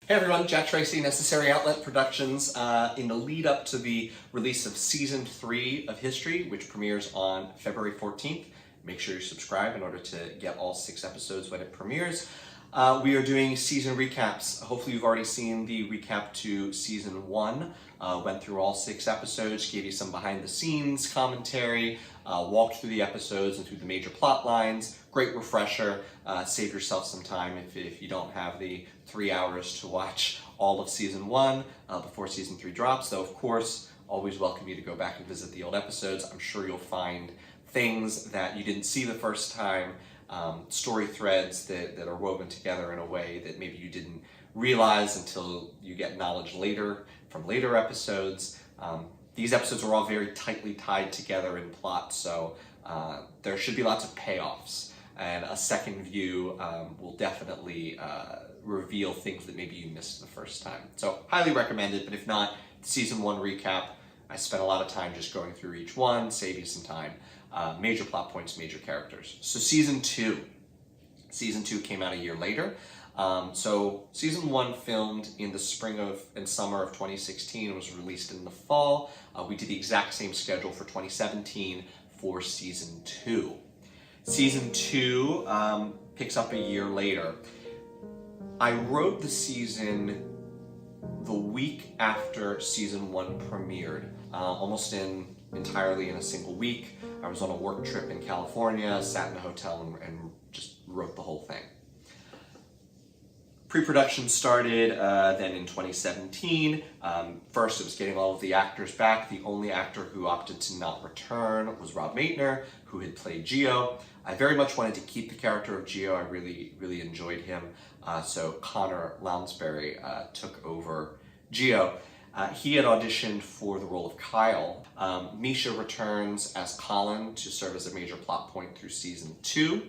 Hey everyone, Jack Tracy, Necessary Outlet Productions. In the lead up to the release of Season 3 of History, which premieres on February 14th, make sure you subscribe in order to get all 6 episodes when it premieres. We are doing season recaps. Hopefully you've already seen the recap to Season 1. Went through all 6 episodes, gave you some behind the scenes commentary, walked through the episodes and through the major plot lines. Great refresher. Save yourself some time if you don't have the 3 hours to watch all of Season 1 before Season 3 drops. Though, of course, always welcome you to go back and visit the old episodes. I'm sure you'll find things that you didn't see the first time, story threads that are woven together in a way that maybe you didn't realize until you get knowledge later from later episodes. These episodes are all very tightly tied together in plot, so there should be lots of payoffs. And a second view will definitely reveal things that maybe you missed the first time. So highly recommended, but if not, Season 1 recap. I spent a lot of time just going through each one, save you some time. Major plot points, major characters. So Season 2. Season 2 came out a year later. So Season 1 filmed in the spring and summer of 2016, was released in the fall. We did the exact same schedule for 2017 for Season 2. Season 2 picks up a year later. I wrote the season the week after Season 1 premiered, almost entirely in a single week. I was on a work trip in California, sat in a hotel and just wrote the whole thing. Pre-production started then in 2017. First, it was getting all of the actors back. The only actor who opted to not return was Rob Maitner, who had played Geo. I very much wanted to keep the character of Geo. I really enjoyed him. So Connor Lounsbury took over Geo. He had auditioned for the role of Kyle. Misha returns as Colin to serve as a major plot point through Season 2.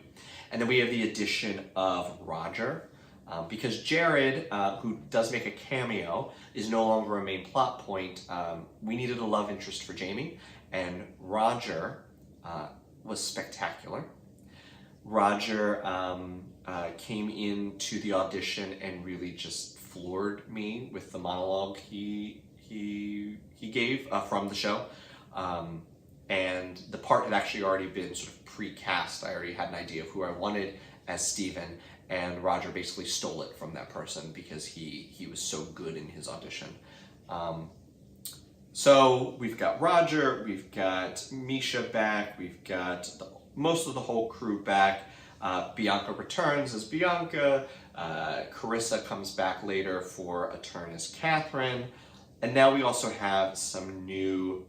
And then we have the addition of Roger. Because Jared, who does make a cameo, is no longer a main plot point, we needed a love interest for Jamie, and Roger was spectacular. Roger came into the audition and really just floored me with the monologue he gave from the show. And the part had actually already been sort of pre-cast. I already had an idea of who I wanted as Stephen, and Roger basically stole it from that person because he was so good in his audition. So we've got Roger, we've got Misha back, we've got most of the whole crew back. Bianca returns as Bianca. Carissa comes back later for a turn as Catherine. And now we also have some new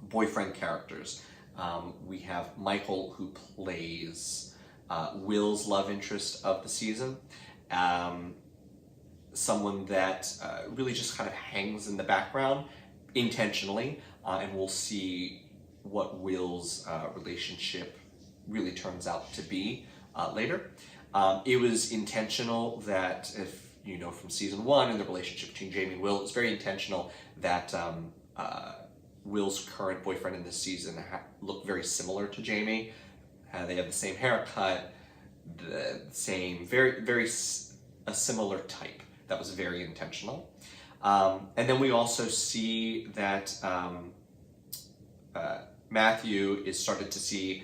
boyfriend characters. We have Michael, who plays Will's love interest of the season. Someone that really just kind of hangs in the background intentionally, and we'll see what Will's relationship really turns out to be later. It was intentional that, if you know from Season 1 and the relationship between Jamie and Will, it was very intentional that Will's current boyfriend in this season looked very similar to Jamie. They have the same haircut, the same, very a similar type. That was very intentional. And then we also see that Matthew is started to see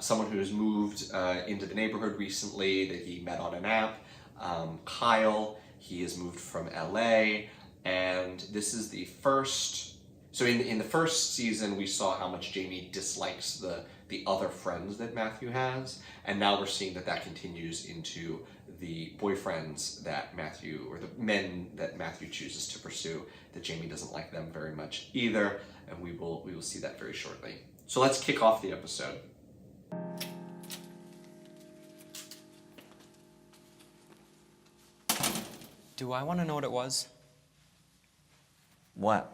someone who has moved into the neighborhood recently that he met on an app. Kyle, he has moved from LA, and this is the first. So in the first season, we saw how much Jamie dislikes the other friends that Matthew has, and now we're seeing that continues into the boyfriends that Matthew, or the men that Matthew chooses to pursue, that Jamie doesn't like them very much either, and we will see that very shortly. So let's kick off the episode. Do I want to know what it was? What?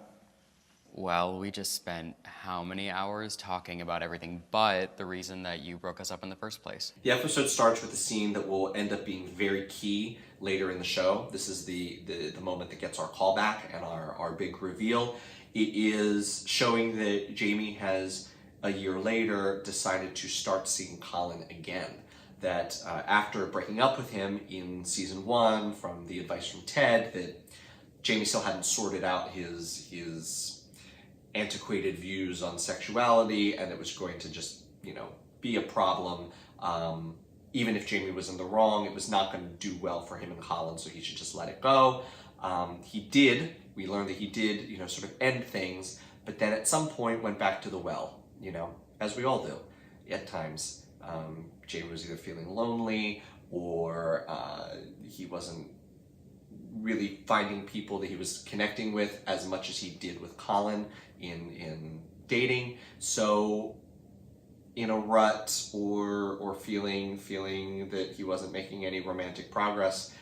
Well, we just spent how many hours talking about everything but the reason that you broke us up in the first place? The episode starts with a scene that will end up being very key later in the show. This is the moment that gets our callback and our big reveal. It is showing that Jamie has, a year later, decided to start seeing Colin again. that after breaking up with him in season 1 from the advice from Ted, that Jamie still hadn't sorted out his antiquated views on sexuality, and it was going to just, be a problem. Even if Jamie was in the wrong, it was not going to do well for him and Colin, so he should just let it go. We learned that he did, sort of end things, but then at some point went back to the well, as we all do at times. Jamie was either feeling lonely, or he wasn't really finding people that he was connecting with as much as he did with Colin in dating. So in a rut, or feeling that he wasn't making any romantic progress,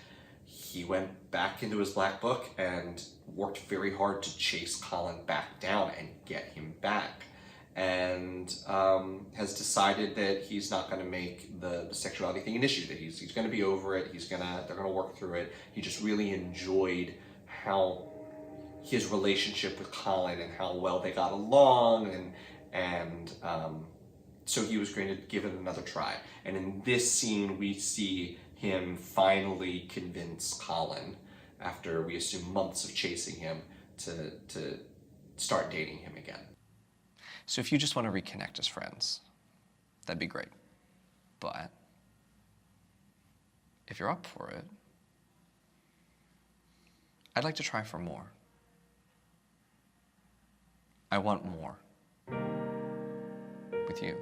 he went back into his black book and worked very hard to chase Colin back down and get him back. And has decided that he's not going to make the sexuality thing an issue, that he's going to be over it, they're going to work through it. He just really enjoyed how his relationship with Colin and how well they got along, and so he was going to give it another try. And in this scene, we see him finally convince Colin, after we assume months of chasing him, to start dating him again. So if you just want to reconnect as friends, that'd be great. But if you're up for it, I'd like to try for more. I want more with you.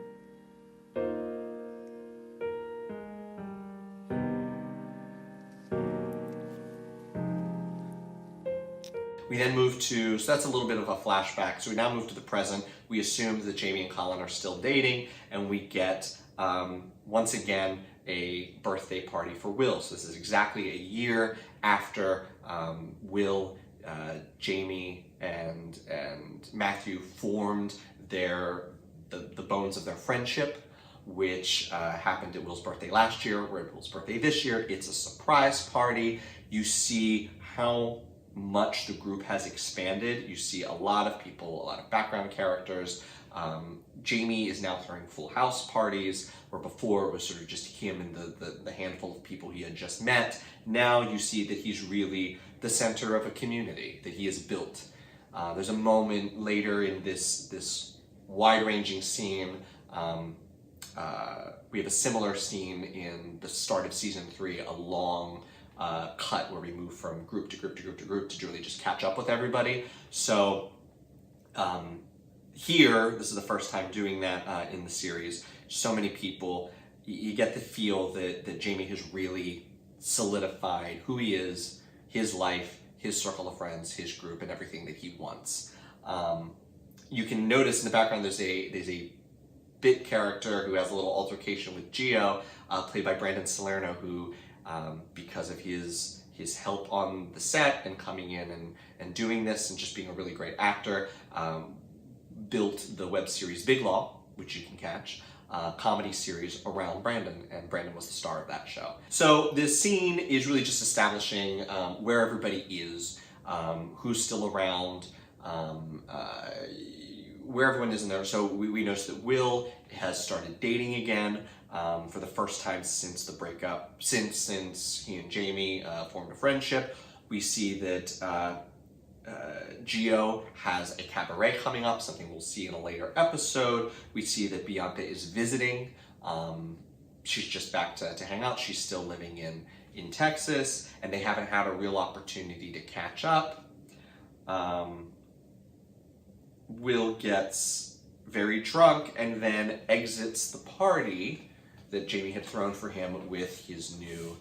We then move to, so that's a little bit of a flashback. So we now move to the present. We assume that Jamie and Colin are still dating, and we get, once again, a birthday party for Will. So this is exactly a year after Will, Jamie, and Matthew formed the bones of their friendship, which happened at Will's birthday last year. We're at Will's birthday this year. It's a surprise party. You see how much the group has expanded. You see a lot of people, a lot of background characters. Jamie is now throwing full house parties, where before it was sort of just him and the handful of people he had just met. Now you see that he's really the center of a community that he has built. There's a moment later in this wide-ranging scene. We have a similar scene in the start of season 3, a long cut where we move from group to group to group to group to really just catch up with everybody. So here, this is the first time doing that in the series. So many people, you get the feel that Jamie has really solidified who he is, his life, his circle of friends, his group, and everything that he wants. You can notice in the background there's a bit character who has a little altercation with Gio, played by Brandon Salerno, who because of his help on the set and coming in and doing this and just being a really great actor, built the web series Big Law, which you can catch, comedy series around Brandon, and Brandon was the star of that show. So this scene is really just establishing where everybody is, who's still around, where everyone is in there. So we notice that Will has started dating again for the first time since the breakup, since he and Jamie formed a friendship. We see that Gio has a cabaret coming up, something we'll see in a later episode. We see that Bianca is visiting. She's just back to hang out. She's still living in Texas, and they haven't had a real opportunity to catch up. Will gets very drunk and then exits the party that Jamie had thrown for him with his new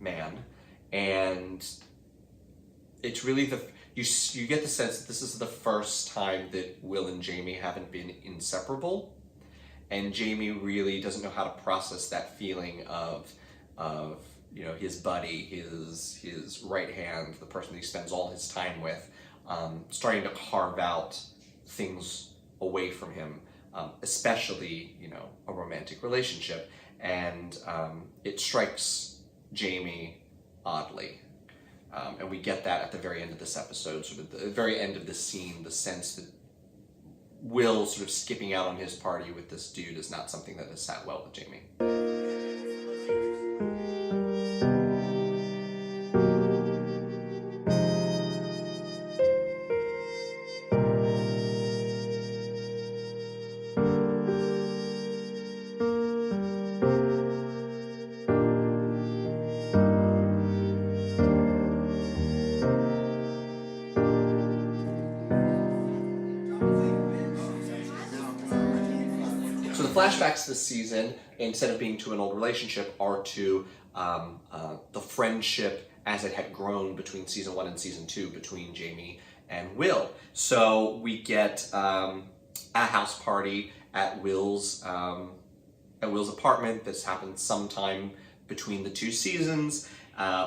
man. And it's really you get the sense that this is the first time that Will and Jamie haven't been inseparable, and Jamie really doesn't know how to process that feeling of his buddy, his right hand, the person he spends all his time with, starting to carve out things away from him, especially a romantic relationship, and it strikes Jamie oddly. And we get that at the very end of this episode, sort of the very end of this scene, the sense that Will sort of skipping out on his party with this dude is not something that has sat well with Jamie. So the flashbacks this season, instead of being to an old relationship, are to the friendship as it had grown between season 1 and season 2 between Jamie and Will. So we get a house party at Will's apartment. This happened sometime between the 2 seasons,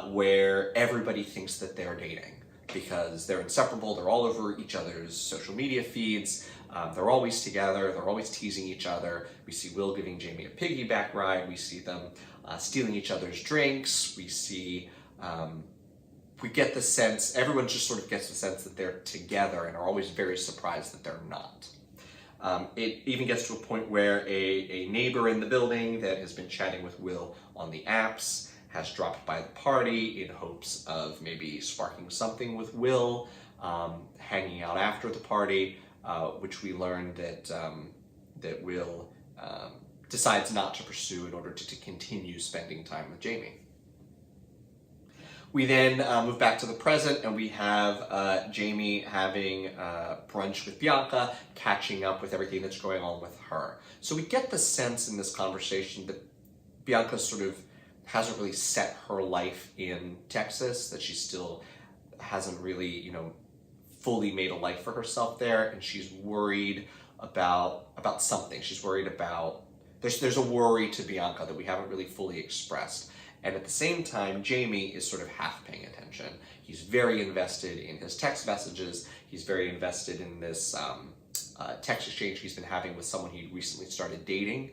where everybody thinks that they're dating because they're inseparable. They're all over each other's social media feeds. They're always together. They're always teasing each other. We see Will giving Jamie a piggyback ride. We see them stealing each other's drinks. We get the sense, everyone just sort of gets the sense that they're together and are always very surprised that they're not. It even gets to a point where a neighbor in the building that has been chatting with Will on the apps has dropped by the party in hopes of maybe sparking something with Will, hanging out after the party, which we learned that Will decides not to pursue in order to continue spending time with Jamie. We then move back to the present, and we have Jamie having brunch with Bianca, catching up with everything that's going on with her. So we get the sense in this conversation that Bianca sort of hasn't really set her life in Texas, that she still hasn't really, fully made a life for herself there, and she's worried about something. She's worried about, there's a worry to Bianca that we haven't really fully expressed. And at the same time, Jamie is sort of half paying attention. He's very invested in his text messages. He's very invested in this text exchange he's been having with someone he recently started dating.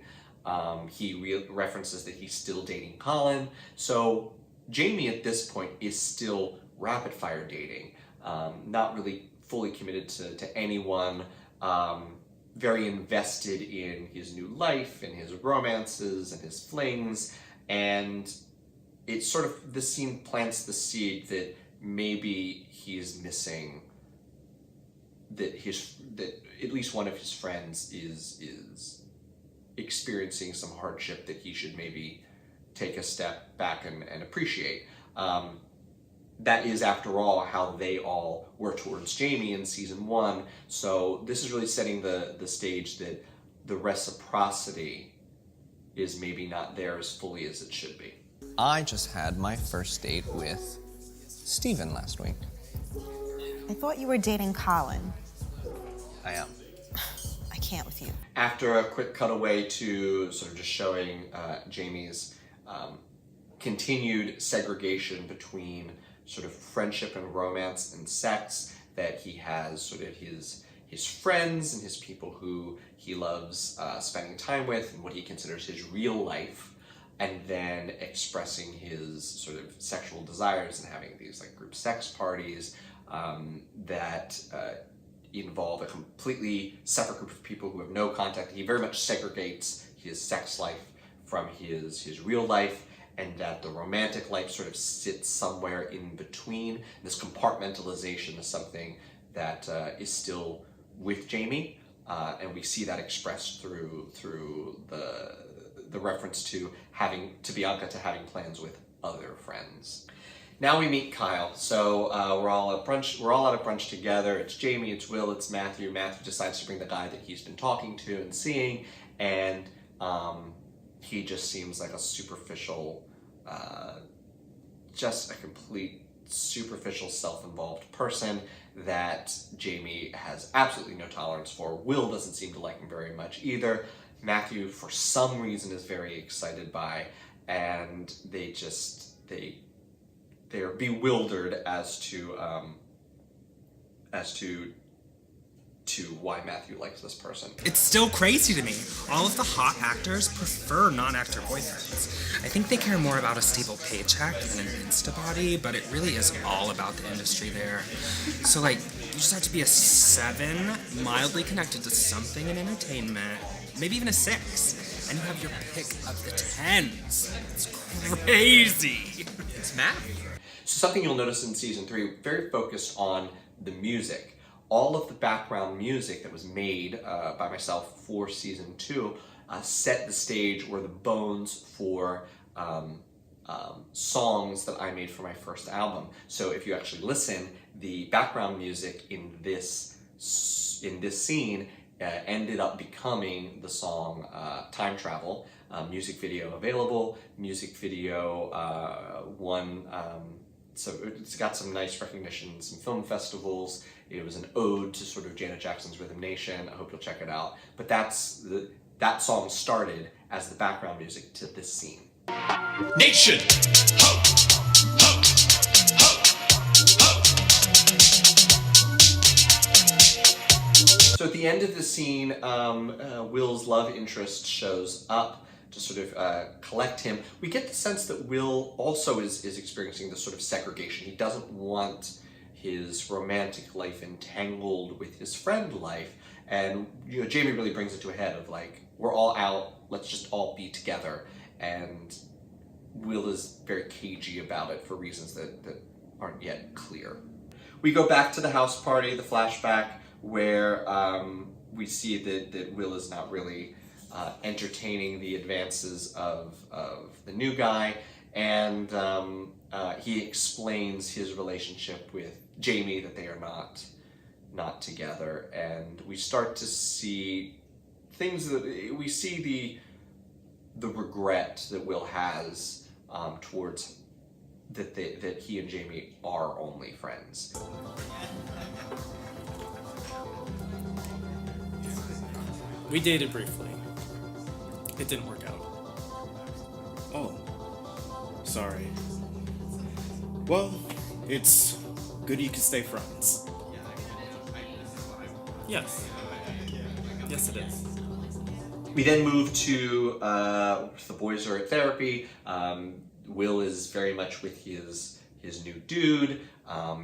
He references that he's still dating Colin. So Jamie at this point is still rapid fire dating, not really fully committed to anyone, very invested in his new life and his romances and his flings. And it's sort of, this scene plants the seed that maybe he's missing, that at least one of his friends is experiencing some hardship that he should maybe take a step back and appreciate. That is, after all, how they all were towards Jamie in season 1. So this is really setting the stage that the reciprocity is maybe not there as fully as it should be. I just had my first date with Steven last week. I thought you were dating Colin. I am. I can't with you. After a quick cutaway to sort of just showing Jamie's continued segregation between sort of friendship and romance and sex, that he has sort of his friends and his people who he loves spending time with and what he considers his real life, and then expressing his sort of sexual desires and having these like group sex parties that involve a completely separate group of people who have no contact. He very much segregates his sex life from his real life, and that the romantic life sort of sits somewhere in between. This compartmentalization is something that is still with Jamie, and we see that expressed through the reference to Bianca to having plans with other friends. Now we meet Kyle. So we're all at brunch together. It's Jamie, it's Will, it's Matthew. Matthew decides to bring the guy that he's been talking to and seeing, and he just seems like a superficial, just a complete superficial, self-involved person that Jamie has absolutely no tolerance for. Will doesn't seem to like him very much either. Matthew, for some reason, is very excited by, and they're bewildered as to to why Matthew likes this person. It's still crazy to me. All of the hot actors prefer non-actor boyfriends. I think they care more about a stable paycheck than an insta-body, but it really is all about the industry there. So, like, you just have to be a 7, mildly connected to something in entertainment, maybe even a 6, and you have your pick of the 10s. It's crazy. It's math. So something you'll notice in season 3, very focused on the music. All of the background music that was made by myself for season 2 set the stage or the bones for songs that I made for my first album. So if you actually listen, the background music in this scene ended up becoming the song Time Travel. Music video available, music video won, so it's got some nice recognition, some film festivals. It was an ode to sort of Janet Jackson's Rhythm Nation. I hope you'll check it out. But that song started as the background music to this scene. Nation! Ho! Ho! Ho! Ho! So at the end of the scene, Will's love interest shows up to sort of collect him. We get the sense that Will also is experiencing this sort of segregation. He doesn't want his romantic life entangled with his friend life, and Jamie really brings it to a head of like, we're all out, let's just all be together, and Will is very cagey about it for reasons that aren't yet clear. We go back to the house party, the flashback, where we see that Will is not really entertaining the advances of the new guy, and he explains his relationship with Jamie, that they are not together, and we start to see things that we see the regret that Will has towards that he and Jamie are only friends. We dated briefly. It didn't work out. Oh. Sorry. Well, it's good you can stay friends. Yes. Yes, it is. We then move to the boys are at therapy. Will is very much with his new dude.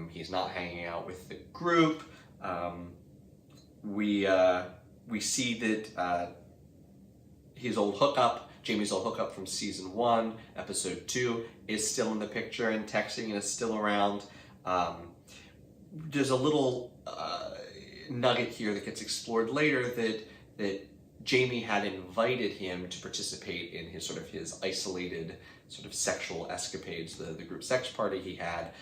He's not hanging out with the group. We see that his old hookup, Jamie's old hookup from season 1, episode 2, is still in the picture and texting and is still around. There's a little nugget here that gets explored later that Jamie had invited him to participate in his isolated sort of sexual escapades, the group sex party he had,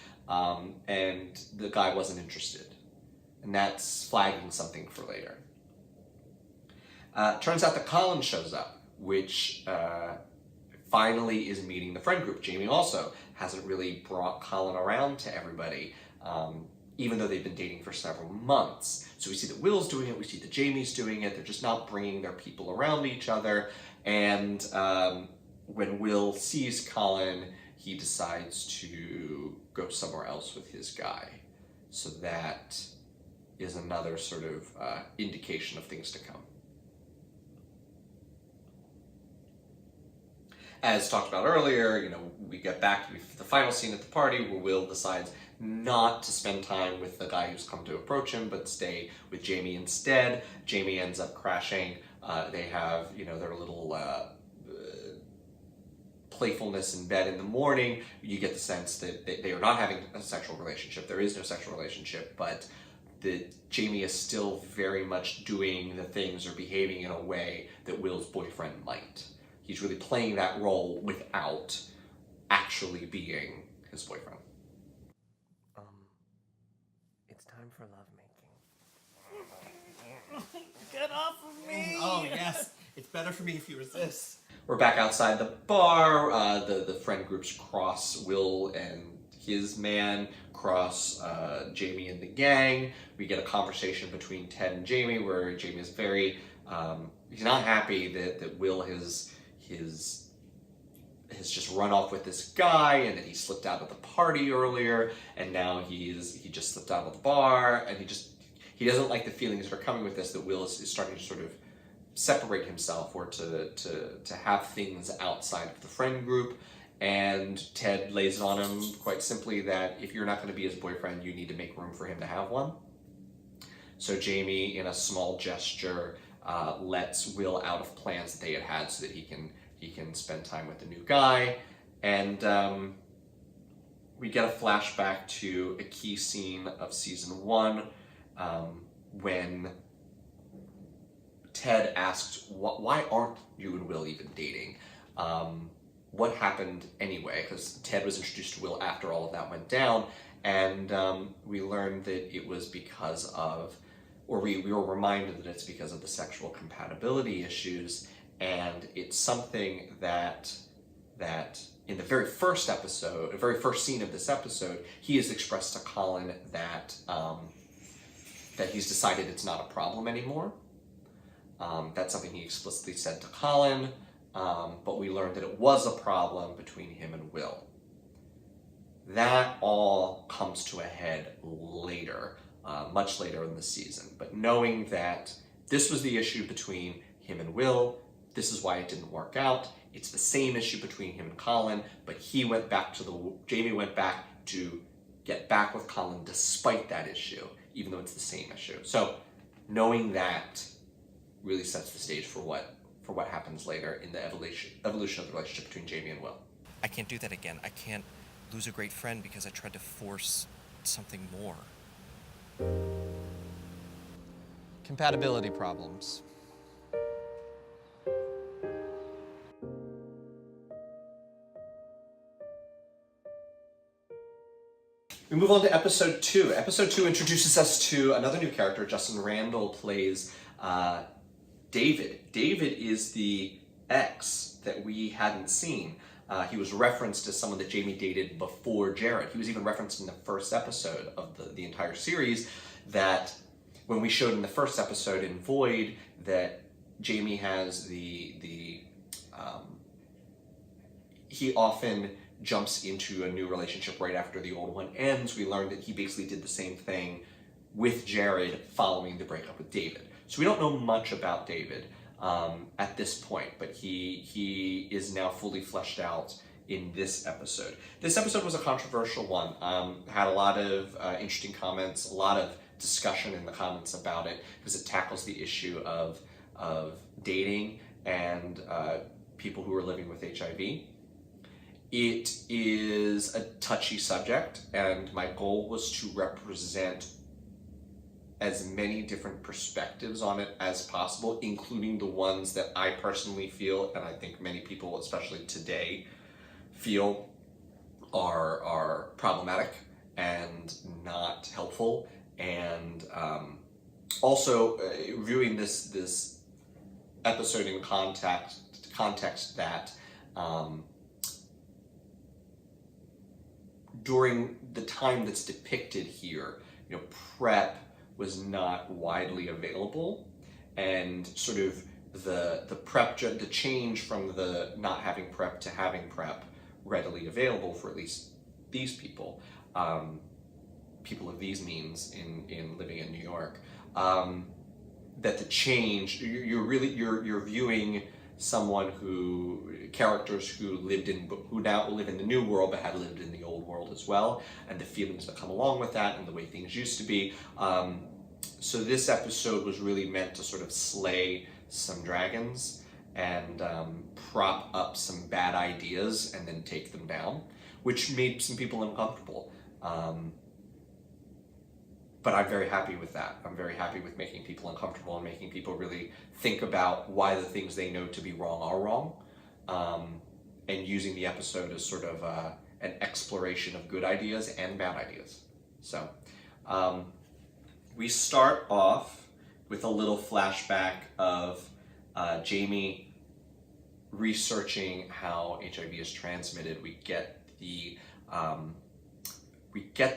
and the guy wasn't interested. And that's flagging something for later. Turns out that Colin shows up, which finally is meeting the friend group. Jamie also hasn't really brought Colin around to everybody, even though they've been dating for several months. So we see that Will's doing it, we see that Jamie's doing it, they're just not bringing their people around each other, and when Will sees Colin, he decides to go somewhere else with his guy. So that is another sort of indication of things to come. As talked about earlier, we get back to the final scene at the party where Will decides not to spend time with the guy who's come to approach him, but stay with Jamie instead. Jamie ends up crashing. They have, their little playfulness in bed in the morning. You get the sense that they are not having a sexual relationship. There is no sexual relationship, but that Jamie is still very much doing the things or behaving in a way that Will's boyfriend might. He's really playing that role without actually being his boyfriend. It's time for lovemaking. Get off of me! Oh, yes. It's better for me if you resist. We're back outside the bar. The friend groups cross Will and his man, cross Jamie and the gang. We get a conversation between Ted and Jamie where Jamie is very, he's not happy that Will has just run off with this guy, and that he slipped out of the party earlier, and now he just slipped out of the bar, and he he doesn't like the feelings that are coming with this, that Will is starting to sort of separate himself or to have things outside of the friend group. And Ted lays it on him quite simply that if you're not going to be his boyfriend, you need to make room for him to have one. So Jamie, in a small gesture, lets Will out of plans that they had had so that he can spend time with the new guy. And we get a flashback to a key scene of season 1 when Ted asked, why aren't you and Will even dating? What happened anyway? Because Ted was introduced to Will after all of that went down, and we learned that it was because of, or we were reminded that it's because of the sexual compatibility issues, and it's something that in the very first episode, the very first scene of this episode, he has expressed to Colin that that he's decided it's not a problem anymore. That's something he explicitly said to Colin, but we learned that it was a problem between him and Will. That all comes to a head later, much later in the season. But knowing that this was the issue between him and Will, this is why it didn't work out. It's the same issue between him and Colin, but Jamie went back to get back with Colin despite that issue, even though it's the same issue. So knowing that really sets the stage for what happens later in the evolution of the relationship between Jamie and Will. I can't do that again. I can't lose a great friend because I tried to force something more. Compatibility problems. We move on to episode 2. Episode 2 introduces us to another new character. Justin Randall plays David. David is the ex that we hadn't seen. He was referenced as someone that Jamie dated before Jared. He was even referenced in the first episode of the entire series, that when we showed in the first episode in Void that Jamie has he often jumps into a new relationship right after the old one ends. We learned that he basically did the same thing with Jared following the breakup with David. So we don't know much about David at this point, but he is now fully fleshed out in this episode. This episode was a controversial one. Had a lot of interesting comments, a lot of discussion in the comments about it, because it tackles the issue of dating and people who are living with HIV. It is a touchy subject, and my goal was to represent as many different perspectives on it as possible, including the ones that I personally feel, and I think many people, especially today, feel are problematic and not helpful. And also viewing this episode in context that during the time that's depicted here, PrEP was not widely available, and sort of the PrEP, the change from the not having PrEP to having PrEP readily available for at least these people, people of these means in living in New York, that the change, you're viewing characters who now live in the new world but had lived in the old world as well, and the feelings that come along with that and the way things used to be. So this episode was really meant to sort of slay some dragons and prop up some bad ideas and then take them down, which made some people uncomfortable. But I'm very happy with that. I'm very happy with making people uncomfortable and making people really think about why the things they know to be wrong are wrong, and using the episode as sort of an exploration of good ideas and bad ideas. So we start off with a little flashback of Jamie researching how HIV is transmitted. We get the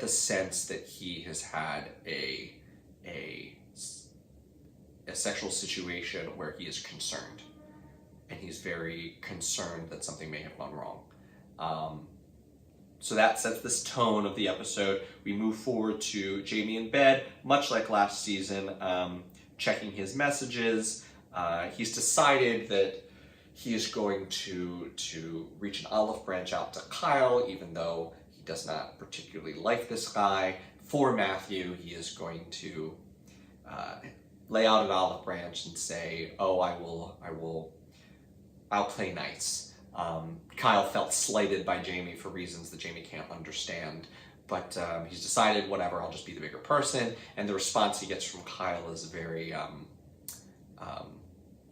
sense that he has had a sexual situation where he is concerned, and he's very concerned that something may have gone wrong. So that sets this tone of the episode. We move forward to Jamie in bed, much like last season, checking his messages. He's decided that he is going to reach an olive branch out to Kyle, even though he does not particularly like this guy. For Matthew, he is going to lay out an olive branch and say, "Oh, I'll play nice." Kyle felt slighted by Jamie for reasons that Jamie can't understand, but he's decided, whatever, I'll just be the bigger person. And the response he gets from Kyle is very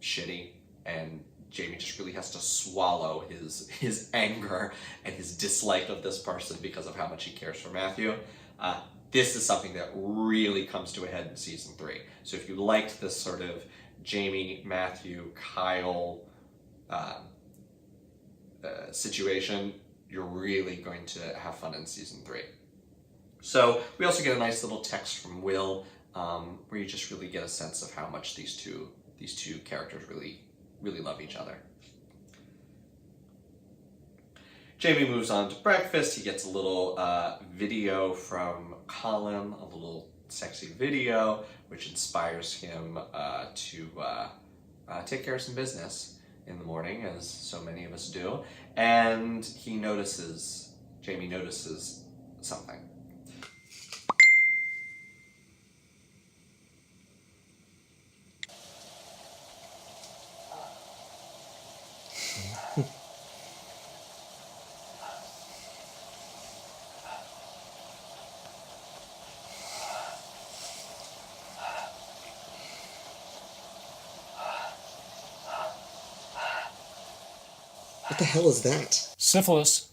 shitty, and Jamie just really has to swallow his anger and his dislike of this person because of how much he cares for Matthew. This is something that really comes to a head in season 3. So if you liked this sort of Jamie, Matthew, Kyle situation, you're really going to have fun in season 3. So we also get a nice little text from Will, where you just really get a sense of how much these two characters really love each other. Jamie moves on to breakfast. He gets a little video from Colin, a little sexy video, which inspires him to take care of some business in the morning, as so many of us do. And Jamie notices something. What the hell is that? Syphilis.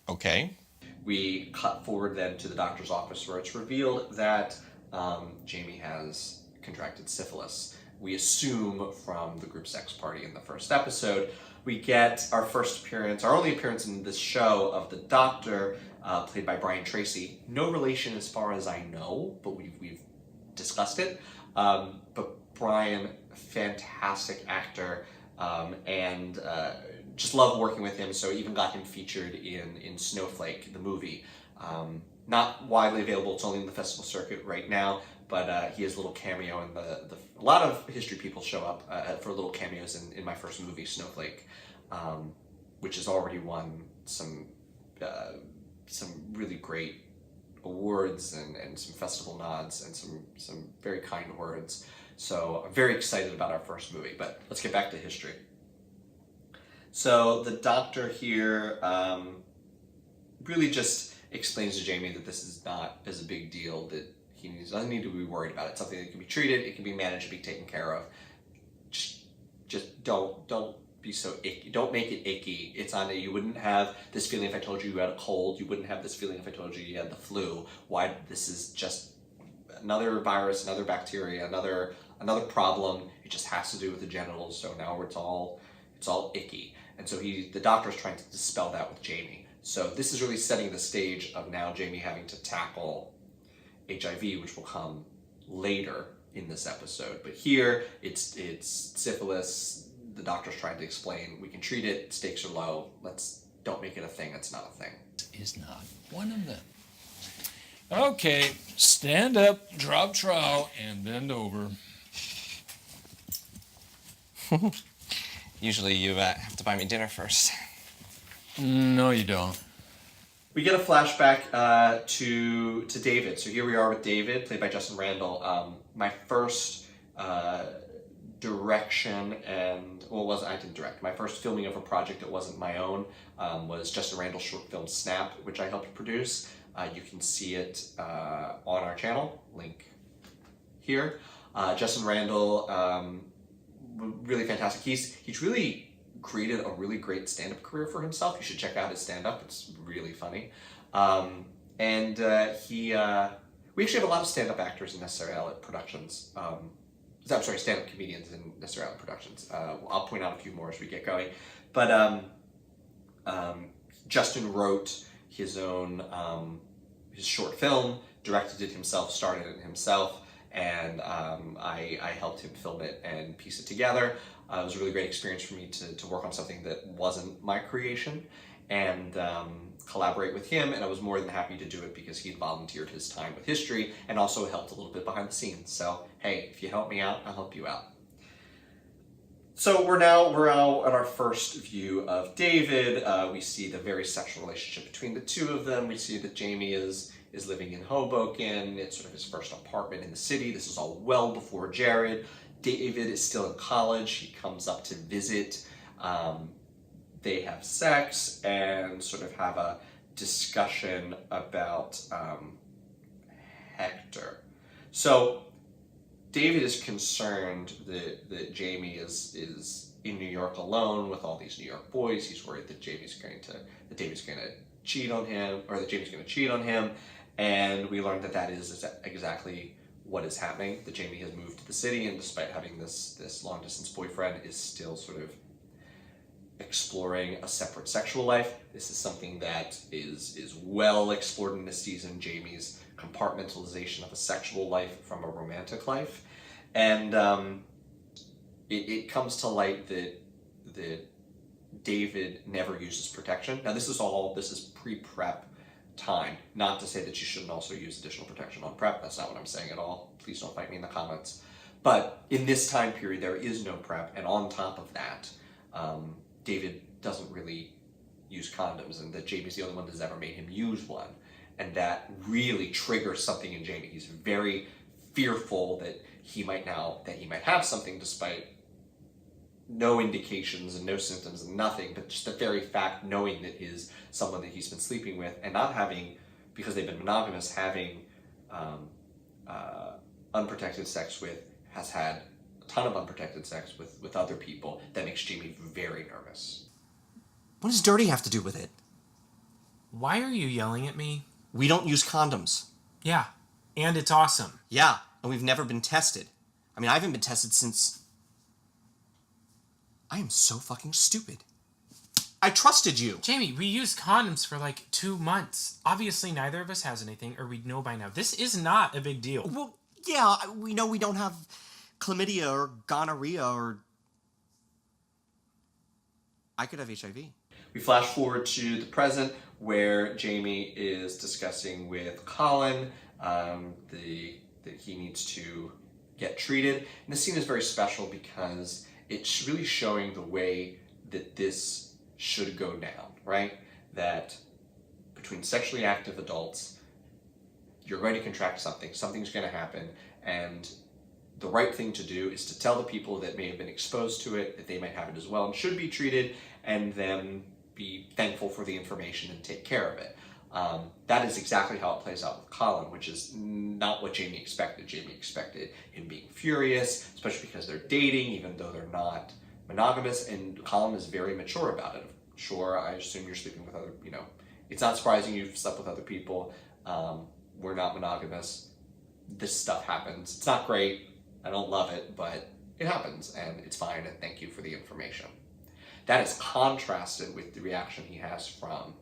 Okay. We cut forward then to the doctor's office, where it's revealed that Jamie has contracted syphilis. We assume from the group sex party in the first episode. We get our only appearance in this show of the doctor, played by Brian Tracy. No relation as far as I know, but we've discussed it. But Brian, fantastic actor, and just love working with him. So even got him featured in Snowflake, the movie. Not widely available; it's only in the festival circuit right now. But he has a little cameo in a lot of history people show up for little cameos in my first movie, Snowflake, which has already won some really great awards and some festival nods and some very kind words. So I'm very excited about our first movie, but let's get back to history. So the doctor here really just explains to Jamie that this is not as a big deal, that he doesn't need to be worried about it. It's something that can be treated, it can be managed, and be taken care of. Just don't be so icky. Don't make it icky. It's on it. You wouldn't have this feeling if I told you you had a cold. You wouldn't have this feeling if I told you you had the flu. Why? This is just another virus, another bacteria, another problem. It just has to do with the genitals. So now it's all icky. And so the doctor's trying to dispel that with Jamie. So this is really setting the stage of now Jamie having to tackle HIV, which will come later in this episode. But here it's syphilis. The doctor's trying to explain we can treat it. Stakes are low. Don't make it a thing. It's not a thing. Is not one of them. Okay, stand up, drop trow, and bend over. Usually you have to buy me dinner first. No, you don't. We get a flashback to David. So here we are with David, played by Justin Randall. My first direction I didn't direct. My first filming of a project that wasn't my own was Justin Randall's short film Snap, which I helped produce. You can see it on our channel, link here. Justin Randall, really fantastic. He's really created a really great stand-up career for himself. You should check out his stand-up. It's really funny. We actually have a lot of stand-up actors in Necessary Outlet Productions. Stand-up comedians in Necessary Outlet Productions. I'll point out a few more as we get going. But Justin wrote his own his short film, directed it himself, starred in it himself, and I helped him film it and piece it together. It was a really great experience for me to work on something that wasn't my creation, and collaborate with him, and I was more than happy to do it because he'd volunteered his time with history and also helped a little bit behind the scenes. So hey, if you help me out, I'll help you out. So we're now at our first view of David. We see the very sexual relationship between the two of them. We see that Jamie is living in Hoboken. It's sort of his first apartment in the city. This is all well before Jared. David is still in college. He comes up to visit. They have sex and sort of have a discussion about Hector. So David is concerned that Jamie is in New York alone with all these New York boys. He's worried that David's going to cheat on him, or that Jamie's going to cheat on him. And we learned that is exactly what is happening. That Jamie has moved to the city, and despite having this long distance boyfriend, is still sort of exploring a separate sexual life. This is something that is well explored in this season, Jamie's compartmentalization of a sexual life from a romantic life. And it comes to light that David never uses protection. Now this is pre-prep time. Not to say that you shouldn't also use additional protection on prep. That's not what I'm saying at all. Please don't fight me in the comments. But in this time period, there is no prep, and on top of that, David doesn't really use condoms, and that Jamie's the only one that's ever made him use one. And that really triggers something in Jamie. He's very fearful that he might have something, despite no indications and no symptoms and nothing, but just the very fact knowing that someone that he's been sleeping with, and not having, because they've been monogamous, having unprotected sex with, has had a ton of unprotected sex with other people. That makes Jamie very nervous. What does dirty have to do with it? Why are you yelling at me? We don't use condoms. Yeah, and it's awesome. Yeah, and we've never been tested. I mean, I haven't been tested since... I am so fucking stupid. I trusted you. Jamie, we used condoms for like 2 months. Obviously, neither of us has anything, or we'd know by now. This is not a big deal. Well, yeah, we know we don't have chlamydia or gonorrhea or... I could have HIV. We flash forward to the present, where Jamie is discussing with Colin that he needs to get treated. And this scene is very special because it's really showing the way that this should go down, right? That between sexually active adults, you're going to contract something, something's going to happen, and the right thing to do is to tell the people that may have been exposed to it that they might have it as well and should be treated, and then be thankful for the information and take care of it. That is exactly how it plays out with Colin, which is not what Jamie expected. Jamie expected him being furious, especially because they're dating, even though they're not monogamous, and Colin is very mature about it. Sure, I assume you're sleeping with other, it's not surprising you've slept with other people. We're not monogamous. This stuff happens. It's not great. I don't love it, but it happens, and it's fine, and thank you for the information. That is contrasted with the reaction he has from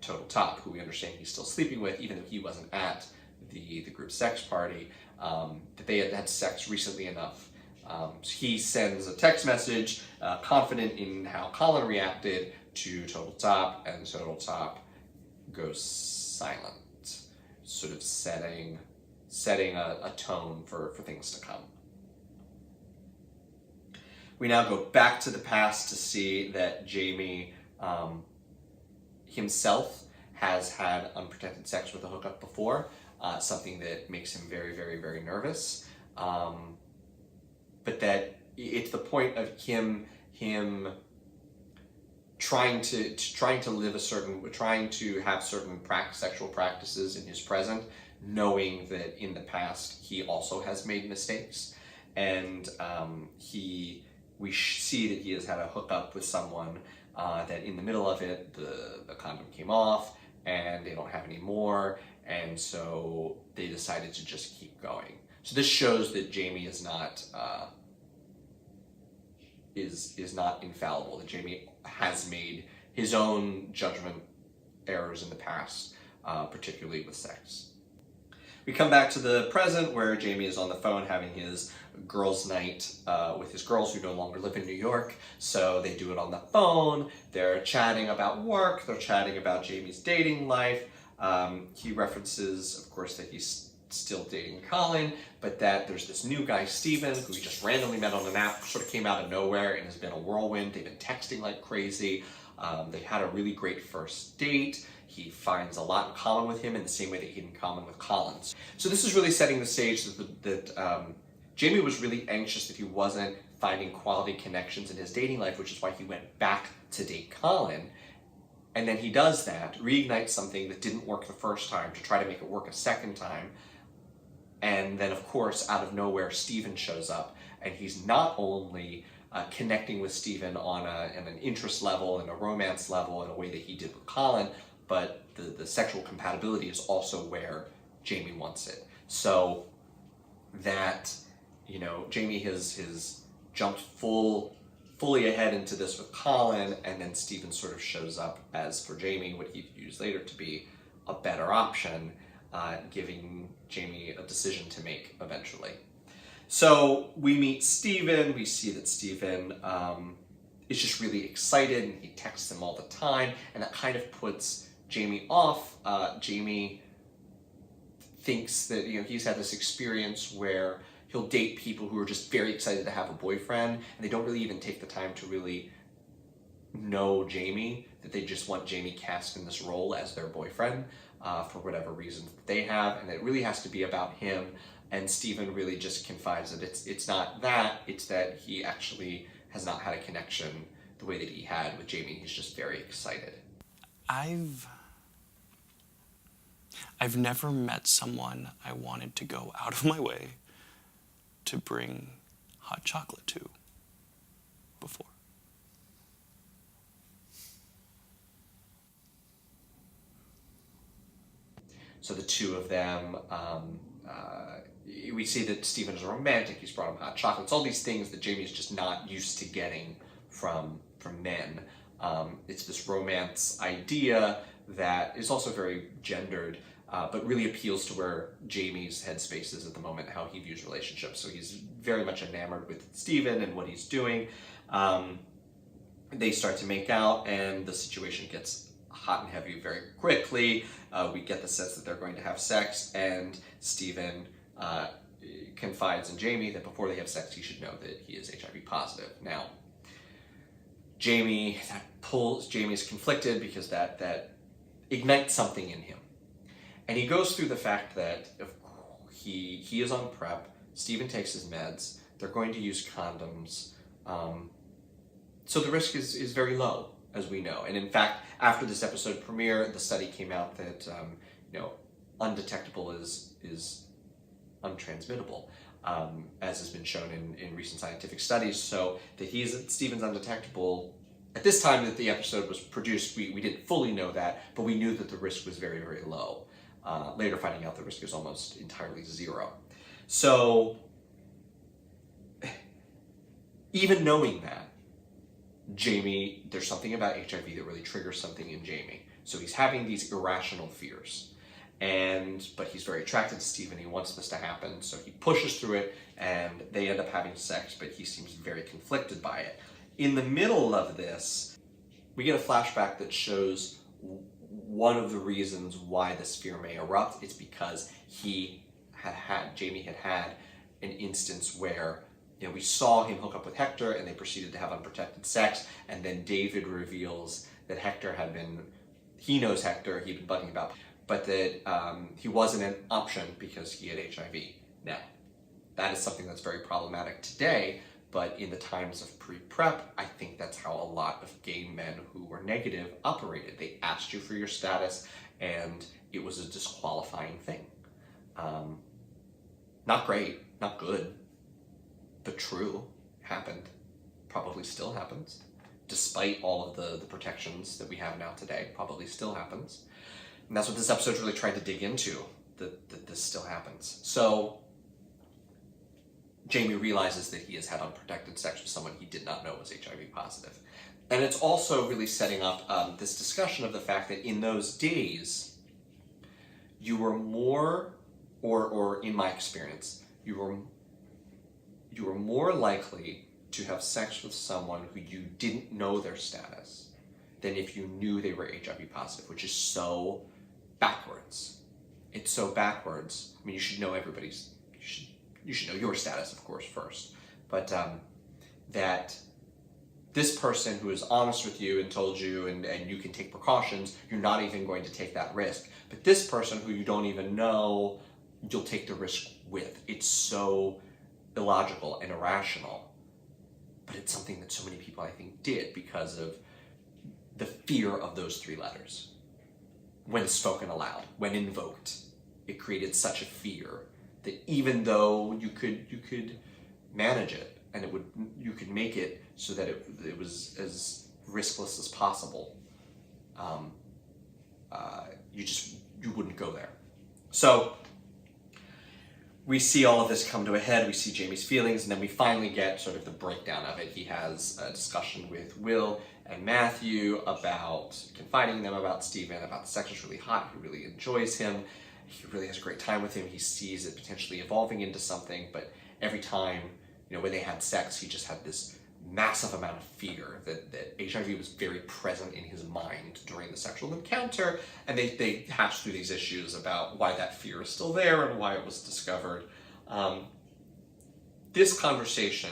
Total Top, who we understand he's still sleeping with, even though he wasn't at the group sex party, that they had sex recently enough. He sends a text message, confident in how Colin reacted, to Total Top, and Total Top goes silent, sort of setting a tone for things to come. We now go back to the past to see that Jamie himself has had unprotected sex with a hookup before, something that makes him very, very, very nervous. But that it's the point of him trying to have certain sexual practices in his present, knowing that in the past he also has made mistakes, and we see that he has had a hookup with someone that in the middle of it, the condom came off and they don't have any more, and so they decided to just keep going. So this shows that Jamie is not infallible, that Jamie has made his own judgment errors in the past, particularly with sex. We come back to the present where Jamie is on the phone having his girls' night with his girls who no longer live in New York. So they do it on the phone. They're chatting about work. They're chatting about Jamie's dating life. He references, of course, that he's still dating Colin, but that there's this new guy, Steven, who he just randomly met on an app, sort of came out of nowhere and has been a whirlwind. They've been texting like crazy. They had a really great first date. He finds a lot in common with him in the same way that he had in common with Collins. So this is really setting the stage that Jamie was really anxious that he wasn't finding quality connections in his dating life, which is why he went back to date Colin. And then he does that, reignites something that didn't work the first time to try to make it work a second time. And then, of course, out of nowhere, Steven shows up, and he's not only connecting with Steven on an interest level and a romance level in a way that he did with Colin, but the sexual compatibility is also where Jamie wants it. So that, Jamie has jumped fully ahead into this with Colin, and then Steven sort of shows up as, for Jamie, what he views later to be a better option, giving Jamie a decision to make eventually. So we meet Steven. We see that Steven is just really excited, and he texts him all the time, and that kind of puts Jamie off. Jamie thinks that he's had this experience where he'll date people who are just very excited to have a boyfriend, and they don't really even take the time to really know Jamie, that they just want Jamie cast in this role as their boyfriend for whatever reasons that they have, and it really has to be about him. And Steven really just confides that it's not that, it's that he actually has not had a connection the way that he had with Jamie. He's just very excited. I've never met someone I wanted to go out of my way to bring hot chocolate to before. So the two of them, we see that Steven is a romantic. He's brought him hot chocolates, all these things that Jamie is just not used to getting from men. It's this romance idea that is also very gendered, but really appeals to where Jamie's headspace is at the moment, how he views relationships. So he's very much enamored with Steven and what he's doing. They start to make out, and the situation gets hot and heavy very quickly. We get the sense that they're going to have sex, and Steven confides in Jamie that before they have sex, he should know that he is HIV positive. Now, Jamie is conflicted because that ignites something in him. And he goes through the fact that he is on PrEP, Steven takes his meds, they're going to use condoms, so the risk is very low, as we know. And in fact, after this episode premiere, the study came out that undetectable is untransmittable, as has been shown in recent scientific studies. So that Steven's undetectable. At this time that the episode was produced, we didn't fully know that, but we knew that the risk was very, very low. Later finding out the risk is almost entirely zero. So even knowing that, Jamie, there's something about HIV that really triggers something in Jamie. So he's having these irrational fears. But he's very attracted to Steven. He wants this to happen. So he pushes through it, and they end up having sex, but he seems very conflicted by it. In the middle of this, we get a flashback that shows one of the reasons why this fear may erupt. It's because Jamie had had an instance where we saw him hook up with Hector, and they proceeded to have unprotected sex, and then David reveals that he knows Hector, he'd been bugging about, but that he wasn't an option because he had HIV. Now, that is something that's very problematic today, but in the times of pre-PrEP, I think that's how a lot of gay men who were negative operated. They asked you for your status, and it was a disqualifying thing. Not great, not good, but true, happened, probably still happens, despite all of the protections that we have now today, probably still happens. And that's what this episode's really tried to dig into, that this still happens. So Jamie realizes that he has had unprotected sex with someone he did not know was HIV positive. And it's also really setting up this discussion of the fact that in those days, you were more or in my experience, you are more likely to have sex with someone who you didn't know their status than if you knew they were HIV positive, which is so backwards. It's so backwards. I mean, you should know everybody's, you should know your status, of course, first. But that this person who is honest with you and told you and you can take precautions, you're not even going to take that risk. But this person who you don't even know, you'll take the risk with. It's so illogical and irrational. But it's something that so many people, I think, did because of the fear of those three letters. When spoken aloud, when invoked, it created such a fear that even though you could manage it and you could make it so that it was as riskless as possible, you wouldn't go there. So we see all of this come to a head. We see Jamie's feelings, and then we finally get sort of the breakdown of it. He has a discussion with Will and Matthew about confiding in them about Stephen, about the sex is really hot. He really enjoys him. He really has a great time with him. He sees it potentially evolving into something, but every time, when they had sex, he just had this massive amount of fear that HIV was very present in his mind during the sexual encounter, and they hashed through these issues about why that fear is still there and why it was discovered. This conversation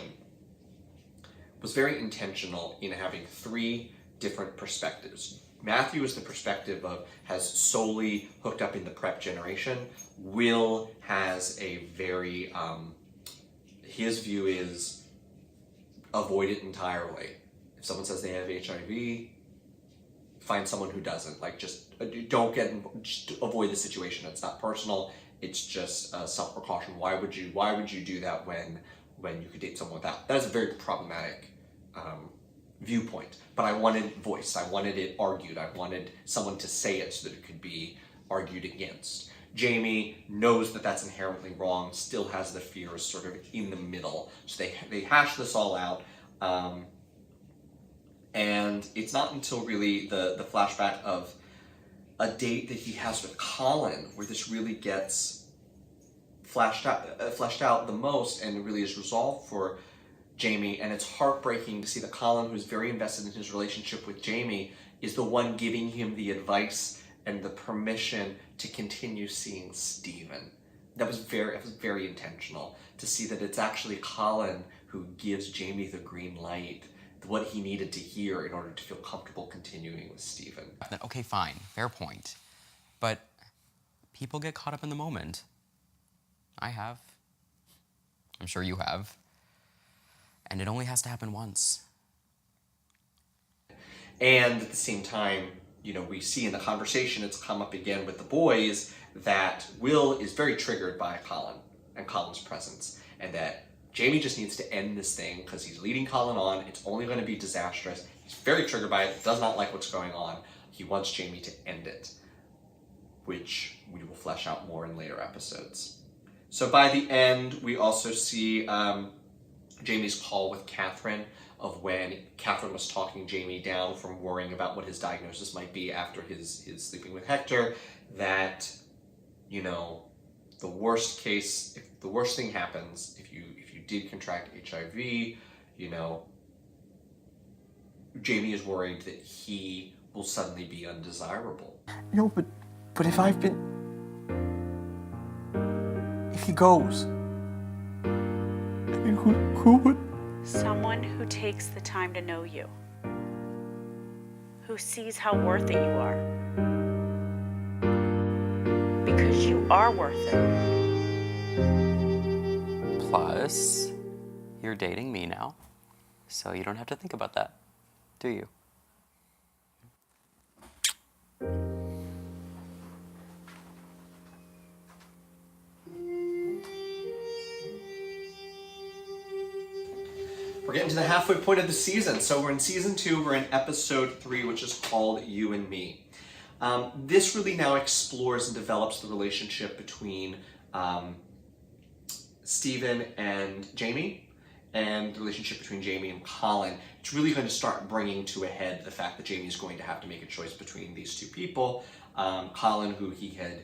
was very intentional in having three different perspectives. Matthew is the perspective of has solely hooked up in the PrEP generation. Will has a very, his view is avoid it entirely. If someone says they have HIV, find someone who doesn't. Just just avoid the situation. It's not personal. It's just self-precaution. Why would you do that when you could date someone without? That is a very problematic viewpoint. But I wanted it voiced. I wanted it argued. I wanted someone to say it so that it could be argued against. Jamie knows that that's inherently wrong, still has the fears sort of in the middle. So they hash this all out. And it's not until really the flashback of a date that he has with Colin where this really gets fleshed out the most and really is resolved for Jamie. And it's heartbreaking to see that Colin, who's very invested in his relationship with Jamie, is the one giving him the advice and the permission to continue seeing Stephen. That was very intentional to see that it's actually Colin who gives Jamie the green light, what he needed to hear in order to feel comfortable continuing with Stephen. Okay, fine, fair point. But people get caught up in the moment. I have. I'm sure you have. And it only has to happen once. And at the same time, we see in the conversation, it's come up again with the boys, that Will is very triggered by Colin and Colin's presence, and that Jamie just needs to end this thing because he's leading Colin on. It's only going to be disastrous. He's very triggered by it, does not like what's going on. He wants Jamie to end it, which we will flesh out more in later episodes. So by the end, we also see Jamie's call with Catherine, of when Catherine was talking Jamie down from worrying about what his diagnosis might be after his sleeping with Hector, that, the worst case, if the worst thing happens, if you did contract HIV, Jamie is worried that he will suddenly be undesirable. No, but if he goes, who would? Someone who takes the time to know you, who sees how worth it you are. Because you are worth it. Plus, you're dating me now, so you don't have to think about that, do you? We're getting to the halfway point of the season. So we're in season 2, we're in episode 3, which is called You and Me. This really now explores and develops the relationship between Stephen and Jamie, and the relationship between Jamie and Colin. It's really going to start bringing to a head the fact that Jamie is going to have to make a choice between these two people. Colin, who he had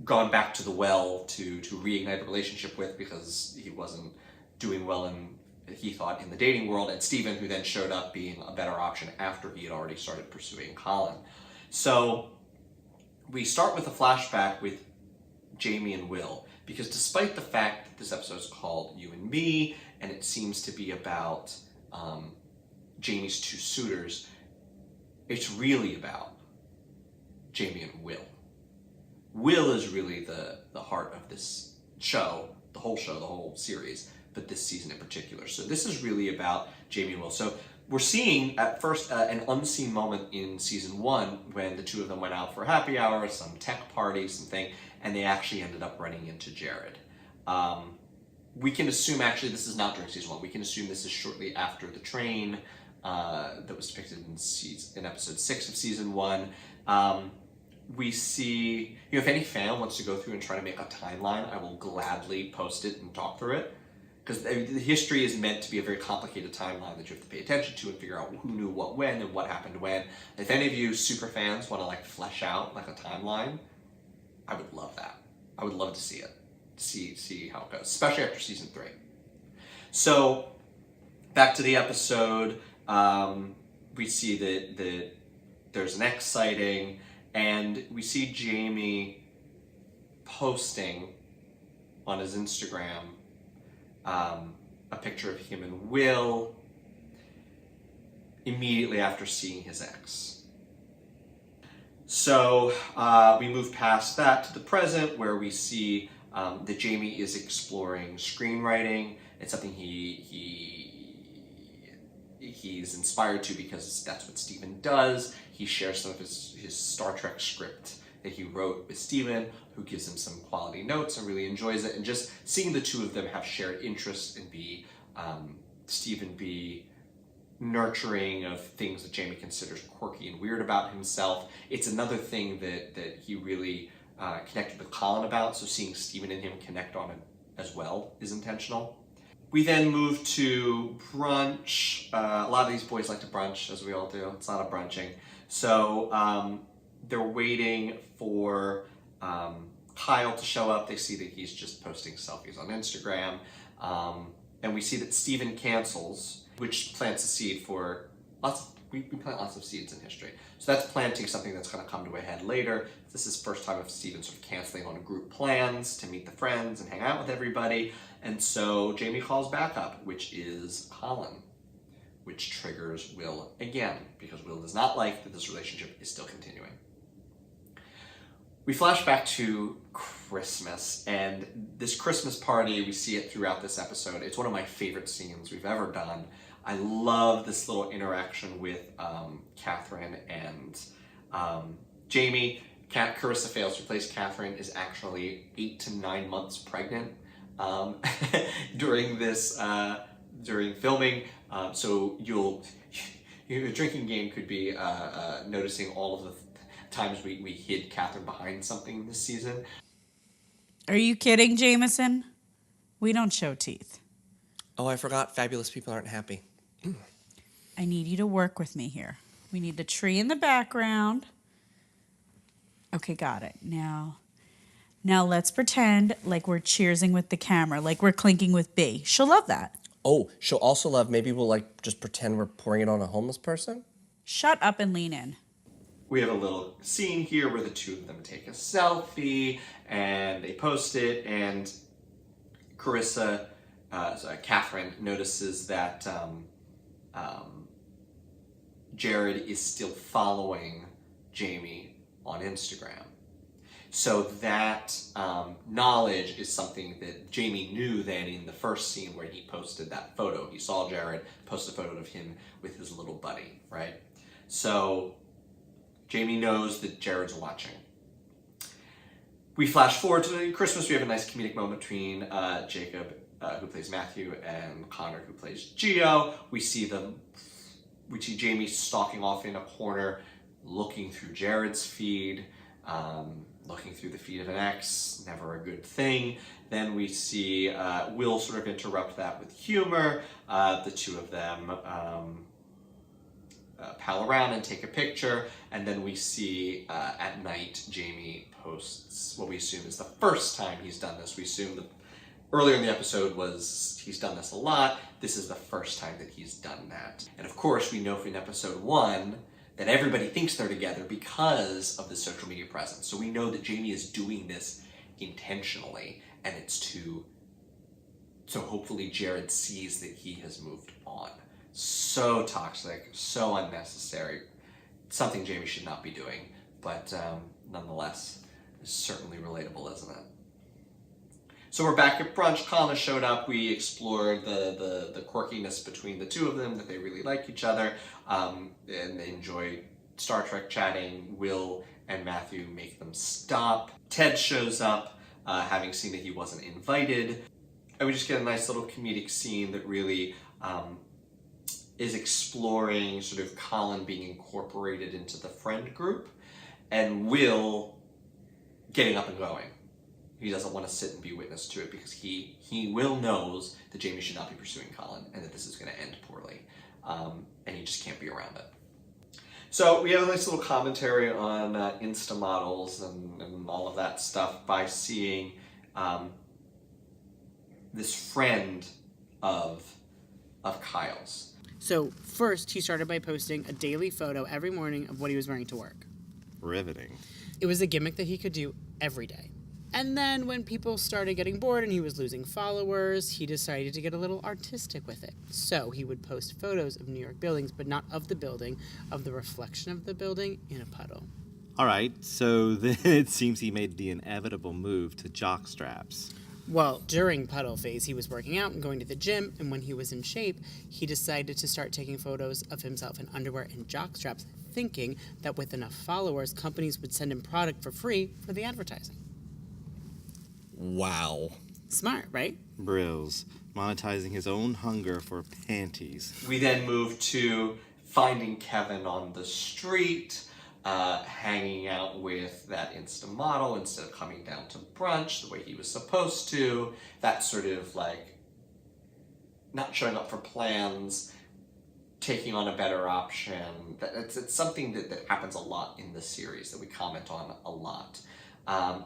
gone back to the well to reignite a relationship with because he wasn't doing well he thought, in the dating world, and Stephen, who then showed up being a better option after he had already started pursuing Colin. So we start with a flashback with Jamie and Will, because despite the fact that this episode is called You and Me, and it seems to be about Jamie's two suitors, it's really about Jamie and Will. Will is really the heart of this show, the whole series, but this season in particular. So this is really about Jamie and Will. So we're seeing at first an unseen moment in season 1 when the two of them went out for a happy hour, some tech party, something, and they actually ended up running into Jared. We can assume actually this is not during season 1. We can assume this is shortly after the train that was depicted in episode 6 of season 1. We see, if any fan wants to go through and try to make a timeline, I will gladly post it and talk through it. Because the history is meant to be a very complicated timeline that you have to pay attention to and figure out who knew what when and what happened when. If any of you super fans want to flesh out a timeline, I would love that. I would love to see it, see how it goes, especially after season 3. So back to the episode, we see that there's an X sighting, and we see Jamie posting on his Instagram a picture of him and Will immediately after seeing his ex. So we move past that to the present, where we see that Jamie is exploring screenwriting. It's something he's inspired to because that's what Stephen does. He shares some of his Star Trek script that he wrote with Stephen, who gives him some quality notes and really enjoys it. And just seeing the two of them have shared interests and Stephen be nurturing of things that Jamie considers quirky and weird about himself. It's another thing that he really connected with Colin about, so seeing Stephen and him connect on it as well is intentional. We then move to brunch. A lot of these boys like to brunch, as we all do. It's not a brunching. So they're waiting for Kyle to show up. They see that he's just posting selfies on Instagram. And we see that Stephen cancels, which plants a seed for we plant lots of seeds in history. So that's planting something that's going to come to a head later. This is the first time of Stephen sort of canceling on group plans to meet the friends and hang out with everybody. And so Jamie calls back up, which is Colin, which triggers Will again, because Will does not like that this relationship is still continuing. We flash back to Christmas, and this Christmas party, we see it throughout this episode. It's one of my favorite scenes we've ever done. I love this little interaction with Catherine and Jamie. Carissa Fails, who plays Catherine, is actually 8 to 9 months pregnant during filming. So your drinking game could be noticing all of the times we hid Catherine behind something this season. Are you kidding, Jameson? We don't show teeth. Oh, I forgot. Fabulous people aren't happy. I need you to work with me here. We need the tree in the background. Okay, got it. Now let's pretend like we're cheersing with the camera, like we're clinking with B. She'll love that. Oh, she'll also love, maybe we'll just pretend we're pouring it on a homeless person? Shut up and lean in. We have a little scene here where the two of them take a selfie and they post it, and Catherine notices that Jared is still following Jamie on Instagram. So that knowledge is something that Jamie knew then in the first scene where he posted that photo. He saw Jared post a photo of him with his little buddy, right? So Jamie knows that Jared's watching. We flash forward to Christmas. We have a nice comedic moment between Jacob, who plays Matthew, and Connor, who plays Gio. We see Jamie stalking off in a corner, looking through Jared's feed, looking through the feed of an ex, never a good thing. Then we see Will sort of interrupt that with humor. The two of them pal around and take a picture, and then we see at night Jamie posts what we assume is the first time he's done this. We assume that earlier in the episode was he's done this a lot. This is the first time that he's done that. And of course, we know from episode 1 that everybody thinks they're together because of the social media presence. So we know that Jamie is doing this intentionally, and it's so hopefully Jared sees that he has moved on. So toxic, so unnecessary. Something Jamie should not be doing, but nonetheless, it's certainly relatable, isn't it? So we're back at brunch. Colin showed up. We explored the quirkiness between the two of them, that they really like each other, and they enjoy Star Trek chatting. Will and Matthew make them stop. Ted shows up, having seen that he wasn't invited. And we just get a nice little comedic scene that really is exploring sort of Colin being incorporated into the friend group, and Will getting up and going. He doesn't want to sit and be witness to it because he Will knows that Jamie should not be pursuing Colin and that this is going to end poorly, and he just can't be around it. So we have a nice little commentary on Insta models and all of that stuff by seeing this friend of Kyle's. So first, he started by posting a daily photo every morning of what he was wearing to work. Riveting. It was a gimmick that he could do every day. And then when people started getting bored and he was losing followers, he decided to get a little artistic with it. So he would post photos of New York buildings, but not of the building, of the reflection of the building in a puddle. All right, so then it seems he made the inevitable move to jock straps. Well, during puddle phase, he was working out and going to the gym, and when he was in shape, he decided to start taking photos of himself in underwear and jock straps, thinking that with enough followers, companies would send him product for free for the advertising. Wow. Smart, right? Brills, monetizing his own hunger for panties. We then move to finding Kevin on the street, hanging out with that Insta model instead of coming down to brunch the way he was supposed to. That sort of like not showing up for plans, taking on a better option. It's something that happens a lot in the series that we comment on a lot.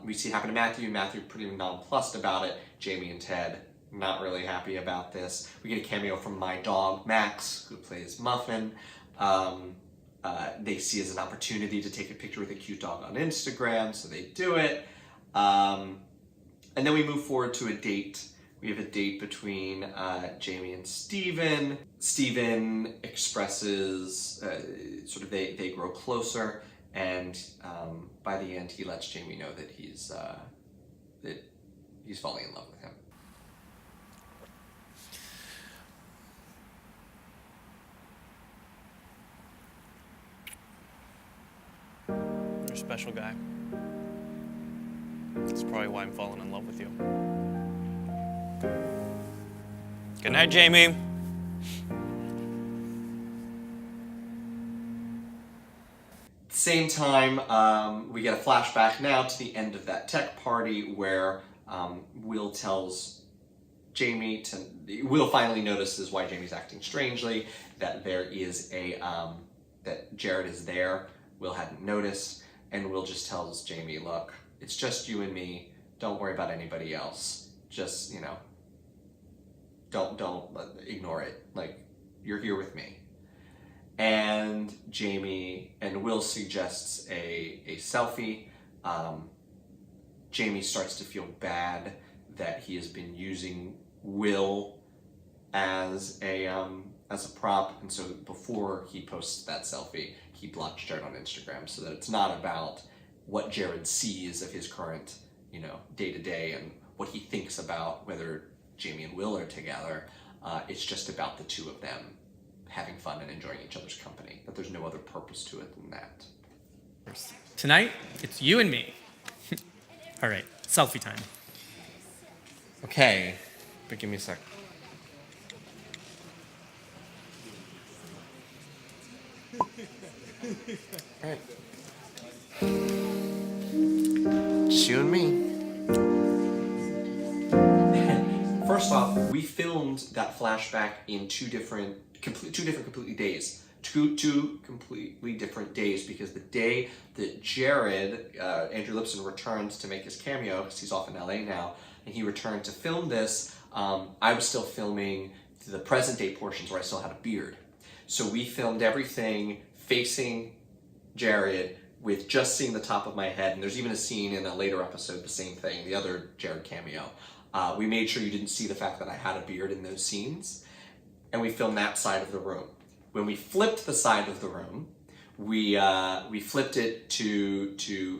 We see it happen to Matthew. Matthew pretty nonplussed about it. Jamie and Ted not really happy about this. We get a cameo from my dog, Max, who plays Muffin. They see it as an opportunity to take a picture with a cute dog on Instagram, so they do it. And then we move forward to a date. We have a date between Jamie and Steven. Steven expresses, they grow closer, and by the end he lets Jamie know that he's falling in love with him. You're a special guy. That's probably why I'm falling in love with you. Good night, Jamie. Same time, we get a flashback now to the end of that tech party where Will tells Jamie Will finally notices why Jamie's acting strangely, that there is that Jared is there. Will hadn't noticed, and Will just tells Jamie, look, it's just you and me. Don't worry about anybody else. Just, don't ignore it. Like, you're here with me. And Jamie and Will suggests a selfie. Jamie starts to feel bad that he has been using Will as a prop, and so before he posts that selfie, he blocked Jared on Instagram so that it's not about what Jared sees of his current, day-to-day and what he thinks about whether Jamie and Will are together. It's just about the two of them having fun and enjoying each other's company, that there's no other purpose to it than that. Tonight, it's you and me. All right, selfie time. Okay, but give me a sec. All right. Just you and me. First off, we filmed that flashback in two different completely days. two completely different days, because the day that Jared, Andrew Lipson, returns to make his cameo, because he's off in LA now, and he returned to film this, I was still filming the present day portions where I still had a beard. So we filmed everything facing Jared with just seeing the top of my head, and there's even a scene in a later episode, the same thing, the other Jared cameo. We made sure you didn't see the fact that I had a beard in those scenes, and we filmed that side of the room. When we flipped the side of the room, we flipped it to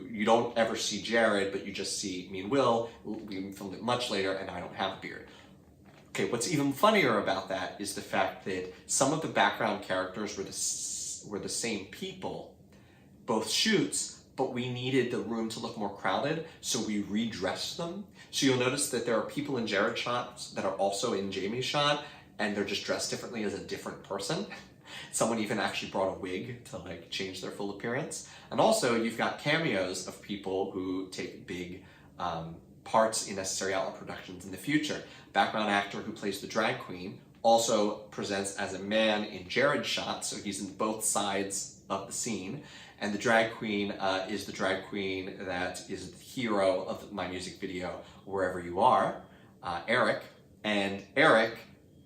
you don't ever see Jared, but you just see me and Will. We filmed it much later, and I don't have a beard. Okay, what's even funnier about that is the fact that some of the background characters were the same people, both shoots, but we needed the room to look more crowded, so we redressed them. So you'll notice that there are people in Jared's shots that are also in Jamie's shot, and they're just dressed differently as a different person. Someone even actually brought a wig to like change their full appearance. And also you've got cameos of people who take big parts in Necessary Outlet productions in the future. Background actor who plays the drag queen also presents as a man in Jared's shot, so he's in both sides of the scene. And the drag queen is the drag queen that is the hero of my music video, Wherever You Are, Eric. And Eric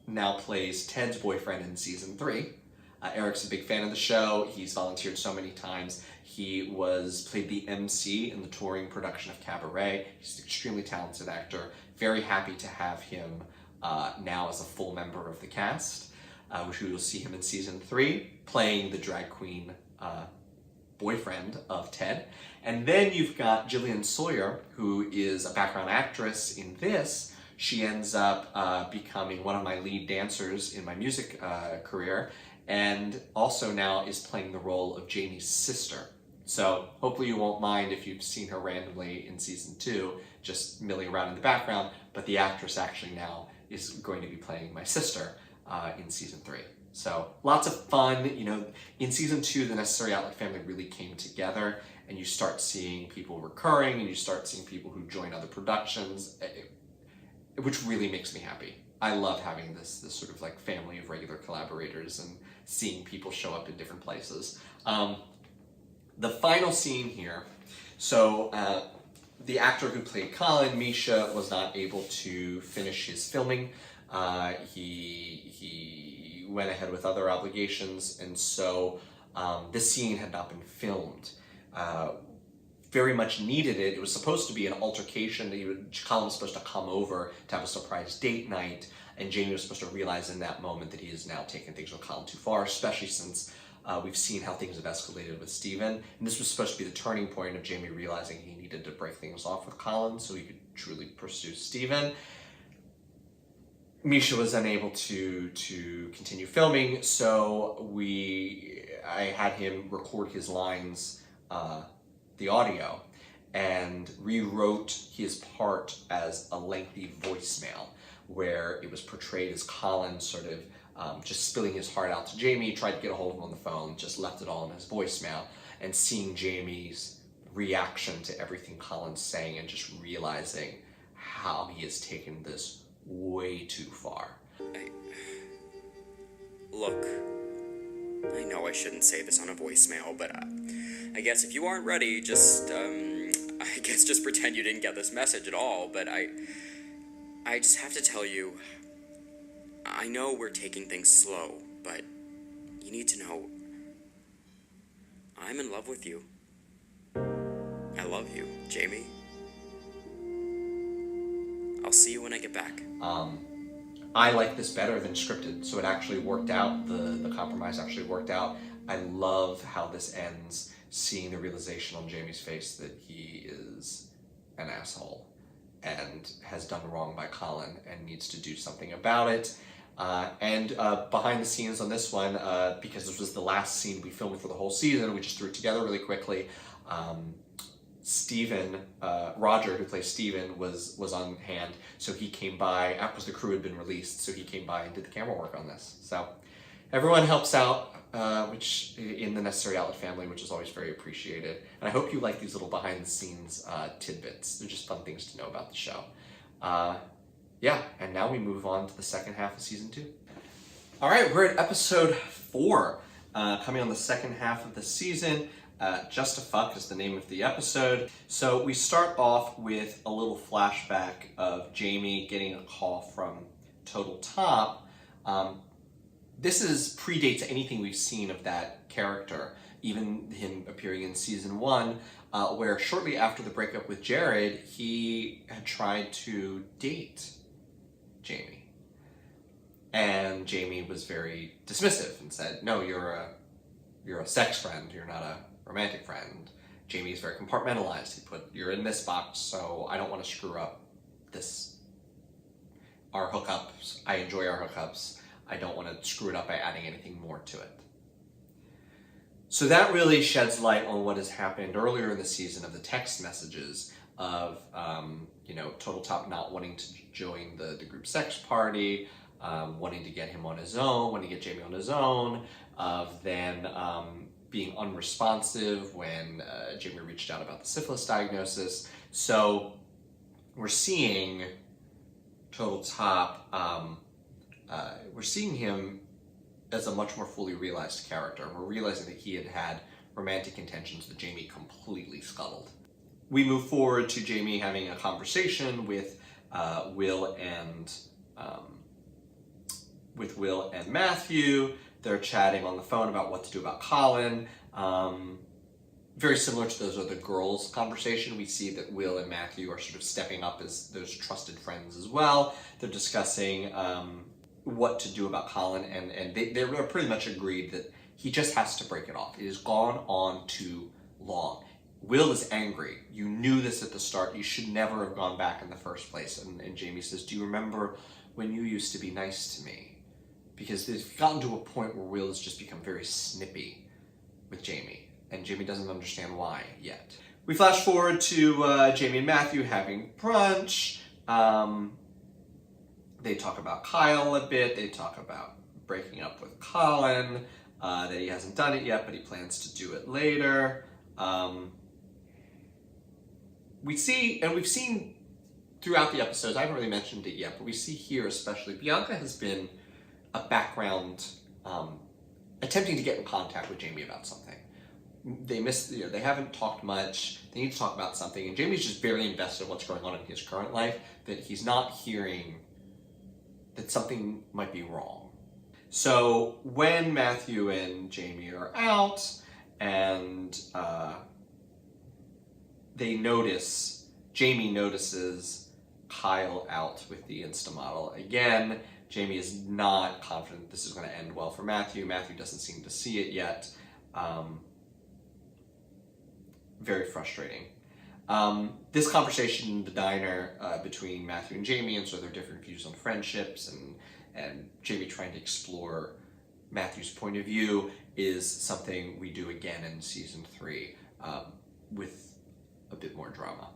now plays Ted's boyfriend in season 3. Eric's a big fan of the show. He's volunteered so many times. He played the MC in the touring production of Cabaret. He's an extremely talented actor. Very happy to have him now as a full member of the cast, which we will see him in season 3, playing the drag queen boyfriend of Ted. And then you've got Jillian Sawyer, who is a background actress in this. She ends up becoming one of my lead dancers in my music career, and also now is playing the role of Jamie's sister. So hopefully you won't mind if you've seen her randomly in season 2, just milling around in the background, but the actress actually now is going to be playing my sister in season 3. So lots of fun. You know, in season 2, the Necessary Outlet family really came together, and you start seeing people recurring, and you start seeing people who join other productions, which really makes me happy. I love having this sort of like family of regular collaborators and seeing people show up in different places. The final scene here, so the actor who played Colin, Misha, was not able to finish his filming. He went ahead with other obligations, and so this scene had not been filmed. Very much needed it. It was supposed to be an altercation. Colin was supposed to come over to have a surprise date night, and Jamie was supposed to realize in that moment that he has now taken things with Colin too far, especially since we've seen how things have escalated with Steven. And this was supposed to be the turning point of Jamie realizing he needed to break things off with Colin so he could truly pursue Steven. Misha was unable to continue filming, so I had him record his lines, the audio, and rewrote his part as a lengthy voicemail where it was portrayed as Colin sort of just spilling his heart out to Jamie, tried to get a hold of him on the phone, just left it all in his voicemail, and seeing Jamie's reaction to everything Colin's saying and just realizing how he has taken this way too far. Look, I know I shouldn't say this on a voicemail, but I guess if you aren't ready, just pretend you didn't get this message at all. But I just have to tell you, I know we're taking things slow, but you need to know, I'm in love with you. I love you, Jamie. I'll see you when I get back. I like this better than scripted, so it actually worked out. The compromise actually worked out. I love how this ends, seeing the realization on Jamie's face that he is an asshole and has done wrong by Colin and needs to do something about it. And behind the scenes on this one, because this was the last scene we filmed for the whole season, we just threw it together really quickly. Steven, Roger, who plays Steven, was on hand, so he came by, after the crew had been released, so he came by and did the camera work on this. So everyone helps out, which in the Necessary Outlet family, which is always very appreciated. And I hope you like these little behind-the-scenes tidbits. They're just fun things to know about the show. Yeah, and now we move on to the second half of season 2. All right, we're at episode 4. coming on the second half of the season. Just a Fuck is the name of the episode. So we start off with a little flashback of Jamie getting a call from Total Top. This predates anything we've seen of that character, even him appearing in season 1, where shortly after the breakup with Jared, he had tried to date Jamie. And Jamie was very dismissive and said, no, you're a sex friend, you're not a romantic friend. Jamie is very compartmentalized. He put, you're in this box, so I don't want to screw up our hookups. I enjoy our hookups. I don't want to screw it up by adding anything more to it. So that really sheds light on what has happened earlier in the season of the text messages of, Total Top not wanting to join the group sex party, wanting to get him on his own, wanting to get Jamie on his own, of then being unresponsive when Jamie reached out about the syphilis diagnosis. So we're seeing Total Top, we're seeing him as a much more fully realized character. And we're realizing that he had romantic intentions that Jamie completely scuttled. We move forward to Jamie having a conversation with Will and Matthew. They're chatting on the phone about what to do about Colin. Very similar to those other girls' conversation, we see that Will and Matthew are sort of stepping up as those trusted friends as well. They're discussing what to do about Colin, and they're pretty much agreed that he just has to break it off. It has gone on too long. Will is angry. You knew this at the start. You should never have gone back in the first place. And Jamie says, do you remember when you used to be nice to me? Because they've gotten to a point where Will has just become very snippy with Jamie, and Jamie doesn't understand why yet. We flash forward to Jamie and Matthew having brunch. They talk about Kyle a bit. They talk about breaking up with Colin, that he hasn't done it yet, but he plans to do it later. We've seen throughout the episodes, I haven't really mentioned it yet, but we see here especially, Bianca has been a background, attempting to get in contact with Jamie about something. They haven't talked much, they need to talk about something, and Jamie's just very invested in what's going on in his current life, that he's not hearing that something might be wrong. So when Matthew and Jamie are out, and Jamie notices Kyle out with the Insta model again. Jamie is not confident this is going to end well for Matthew. Matthew doesn't seem to see it yet. Very frustrating. This conversation in the diner between Matthew and Jamie, and so their different views on friendships, and Jamie trying to explore Matthew's point of view, is something we do again in season 3 with a bit more drama.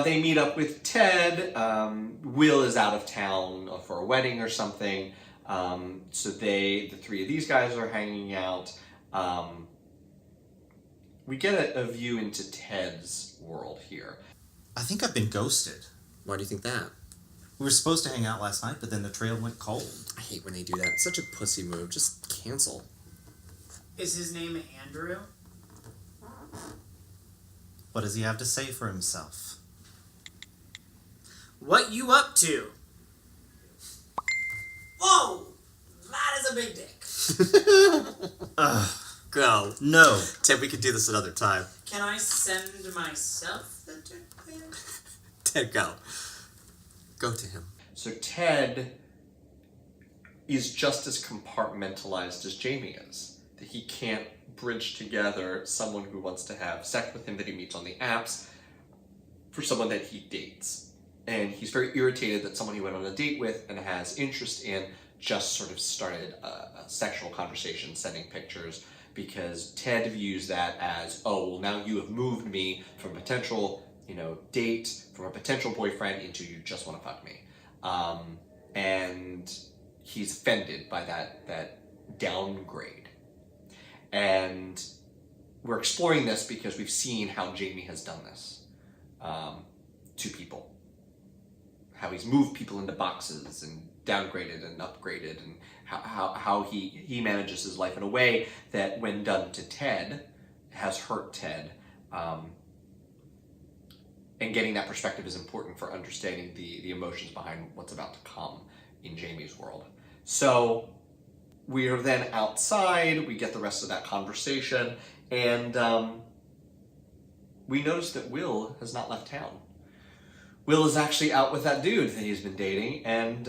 They meet up with Ted. Will is out of town for a wedding or something. So the three of these guys are hanging out. We get a view into Ted's world here. I think I've been ghosted. Why do you think that? We were supposed to hang out last night, but then the trail went cold. I hate when they do that. It's such a pussy move. Just cancel. Is his name Andrew? What does he have to say for himself? What you up to? Whoa! That is a big dick. Go. No. Ted, we could do this another time. Can I send myself the dick pic? Ted, go. Go to him. So Ted is just as compartmentalized as Jamie is. That he can't bridge together someone who wants to have sex with him that he meets on the apps for someone that he dates. And he's very irritated that someone he went on a date with and has interest in just sort of started a sexual conversation, sending pictures, because Ted views that as, oh, well, now you have moved me from a potential, date, from a potential boyfriend into you just want to fuck me. And he's offended by that downgrade. And we're exploring this because we've seen how Jamie has done this to people. How he's moved people into boxes and downgraded and upgraded, and how he manages his life in a way that, when done to Ted, has hurt Ted. And getting that perspective is important for understanding the emotions behind what's about to come in Jamie's world. So we are then outside, we get the rest of that conversation, and we notice that Will has not left town. Will is actually out with that dude that he's been dating, and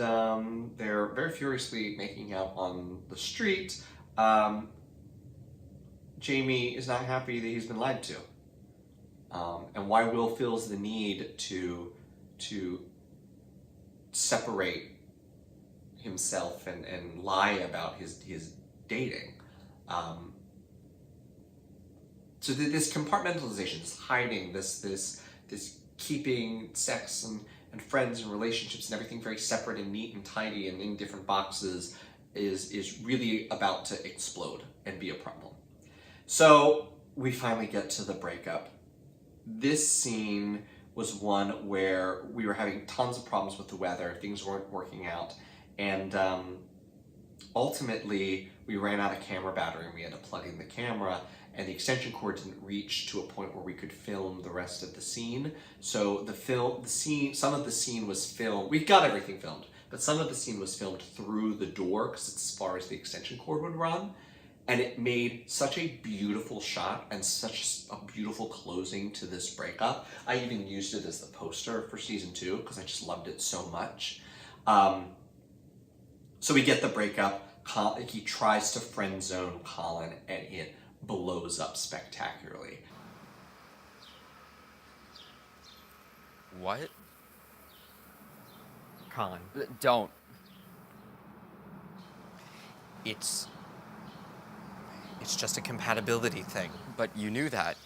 they're very furiously making out on the street. Jamie is not happy that he's been lied to. And why Will feels the need to separate himself and lie about his dating. So this compartmentalization, this hiding, this keeping sex and friends and relationships and everything very separate and neat and tidy and in different boxes is really about to explode and be a problem. So we finally get to the breakup. This scene was one where we were having tons of problems with the weather, things weren't working out, and ultimately we ran out of camera battery and we had to plug in the camera, and the extension cord didn't reach to a point where we could film the rest of the scene. So some of the scene was filmed, we got everything filmed, but some of the scene was filmed through the door because it's as far as the extension cord would run. And it made such a beautiful shot and such a beautiful closing to this breakup. I even used it as the poster for season 2 because I just loved it so much. So we get the breakup. He tries to friend zone Colin and it blows up spectacularly. What? Colin. Don't. It's just a compatibility thing. But you knew that.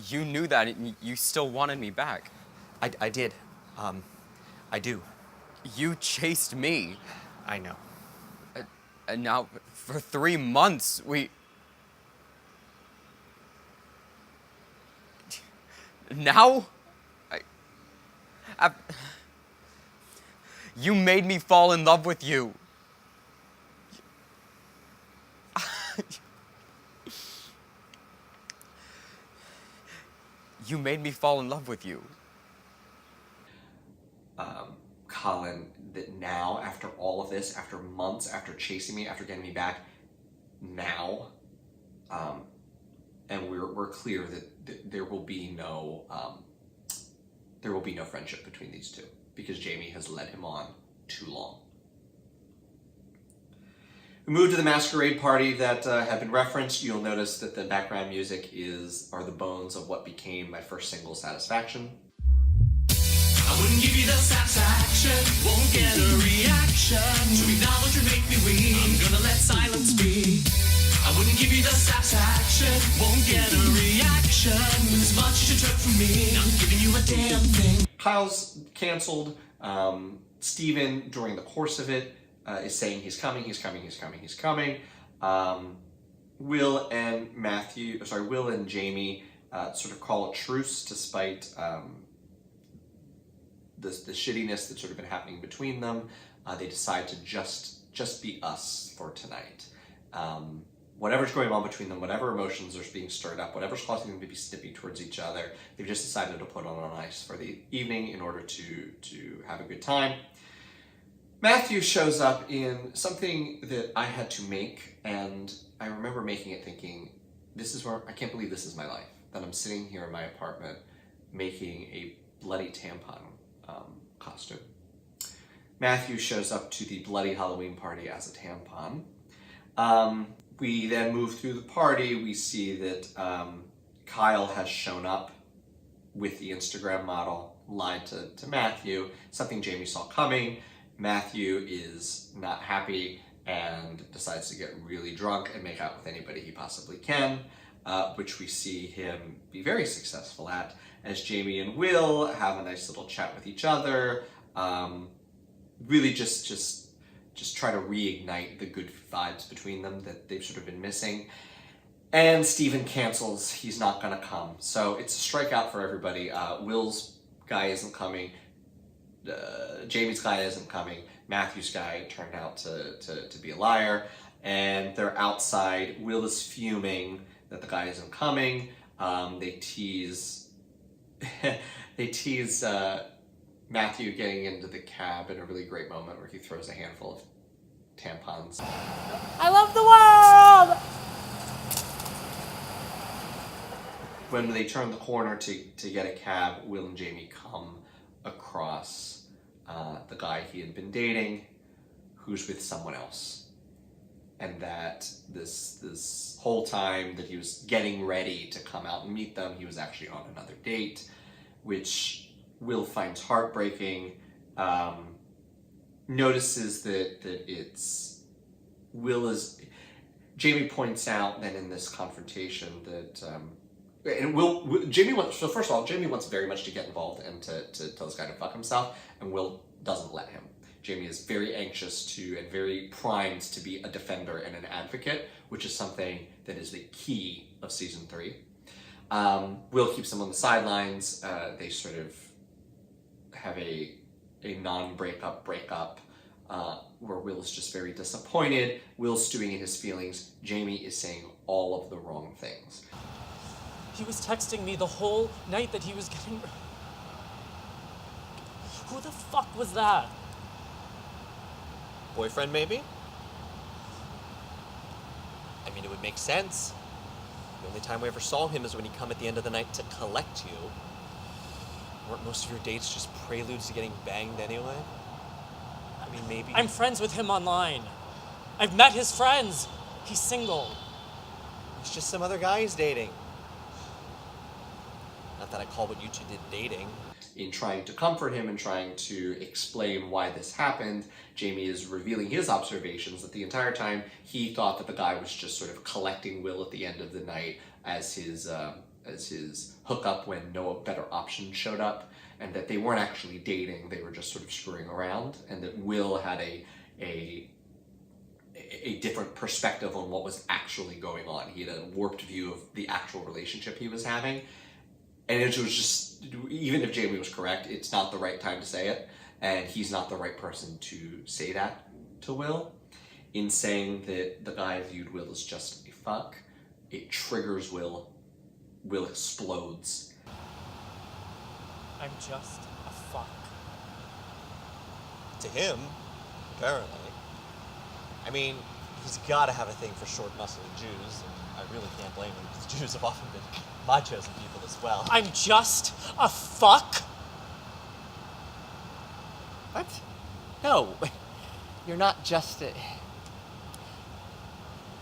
You knew that, and you still wanted me back. I did. I do. You chased me. I know. And now, for 3 months, Now? You made me fall in love with you. You made me fall in love with you. Colin, that now, after all of this, after months, after chasing me, after getting me back, now, and we're clear that there will be no friendship between these two because Jamie has led him on too long. We move to the masquerade party that had been referenced. You'll notice that the background music are the bones of what became my first single, Satisfaction. I wouldn't give you the satisfaction, won't get a reaction. To acknowledge or make me weak, I'm gonna let silence be. I wouldn't give you the satisfaction, won't get a reaction. With as much as you took from me, I'm giving you a damn thing. Kyle's canceled. Steven, during the course of it, is saying he's coming. Will and Jamie sort of call a truce despite the shittiness that's sort of been happening between them. They decide to just be us for tonight. Whatever's going on between them, whatever emotions are being stirred up, whatever's causing them to be snippy towards each other, they've just decided to put on ice for the evening in order to have a good time. Matthew shows up in something that I had to make, and I remember making it thinking, I can't believe this is my life, that I'm sitting here in my apartment making a bloody tampon costume. Matthew shows up to the bloody Halloween party as a tampon. We then move through the party. We see that Kyle has shown up with the Instagram model, lied to Matthew, something Jamie saw coming. Matthew is not happy and decides to get really drunk and make out with anybody he possibly can, which we see him be very successful at, as Jamie and Will have a nice little chat with each other, really just try to reignite the good vibes between them that they've sort of been missing. And Steven cancels, he's not gonna come. So it's a strikeout for everybody. Will's guy isn't coming. Jamie's guy isn't coming. Matthew's guy turned out to be a liar, and they're outside. Will is fuming that the guy isn't coming. They tease Matthew getting into the cab in a really great moment where he throws a handful of tampons. I love the world! When they turn the corner to get a cab, Will and Jamie come across the guy he had been dating, who's with someone else. And that this whole time that he was getting ready to come out and meet them, he was actually on another date, which Will finds heartbreaking. Notices that it's Will is. Jamie points out that in this confrontation that Jamie wants. So first of all, Jamie wants very much to get involved and to tell this guy to fuck himself, and Will doesn't let him. Jamie is very anxious to and very primed to be a defender and an advocate, which is something that is the key of season 3. Will keeps him on the sidelines. They sort of have a non-breakup breakup where Will is just very disappointed. Will's stewing in his feelings. Jamie is saying all of the wrong things. He was texting me the whole night that he was getting... Who the fuck was that? Boyfriend, maybe? I mean, it would make sense. The only time we ever saw him is when he'd come at the end of the night to collect you. Weren't most of your dates just preludes to getting banged anyway? I mean, maybe... I'm friends with him online. I've met his friends. He's single. It's just some other guy he's dating. Not that I call what you two did dating. In trying to comfort him and trying to explain why this happened, Jamie is revealing his observations that the entire time he thought that the guy was just sort of collecting Will at the end of the night as his hookup when no better option showed up, and that they weren't actually dating, they were just sort of screwing around, and that Will had a different perspective on what was actually going on. He had a warped view of the actual relationship he was having. And it was just, even if Jamie was correct, it's not the right time to say it, and he's not the right person to say that to Will. In saying that the guy viewed Will as just a fuck, it triggers Will. Will explodes. I'm just a fuck. To him, apparently. I mean, he's got to have a thing for short, muscly Jews, and I really can't blame him, because Jews have often been my chosen people as well. I'm just a fuck? What? No, you're not just a...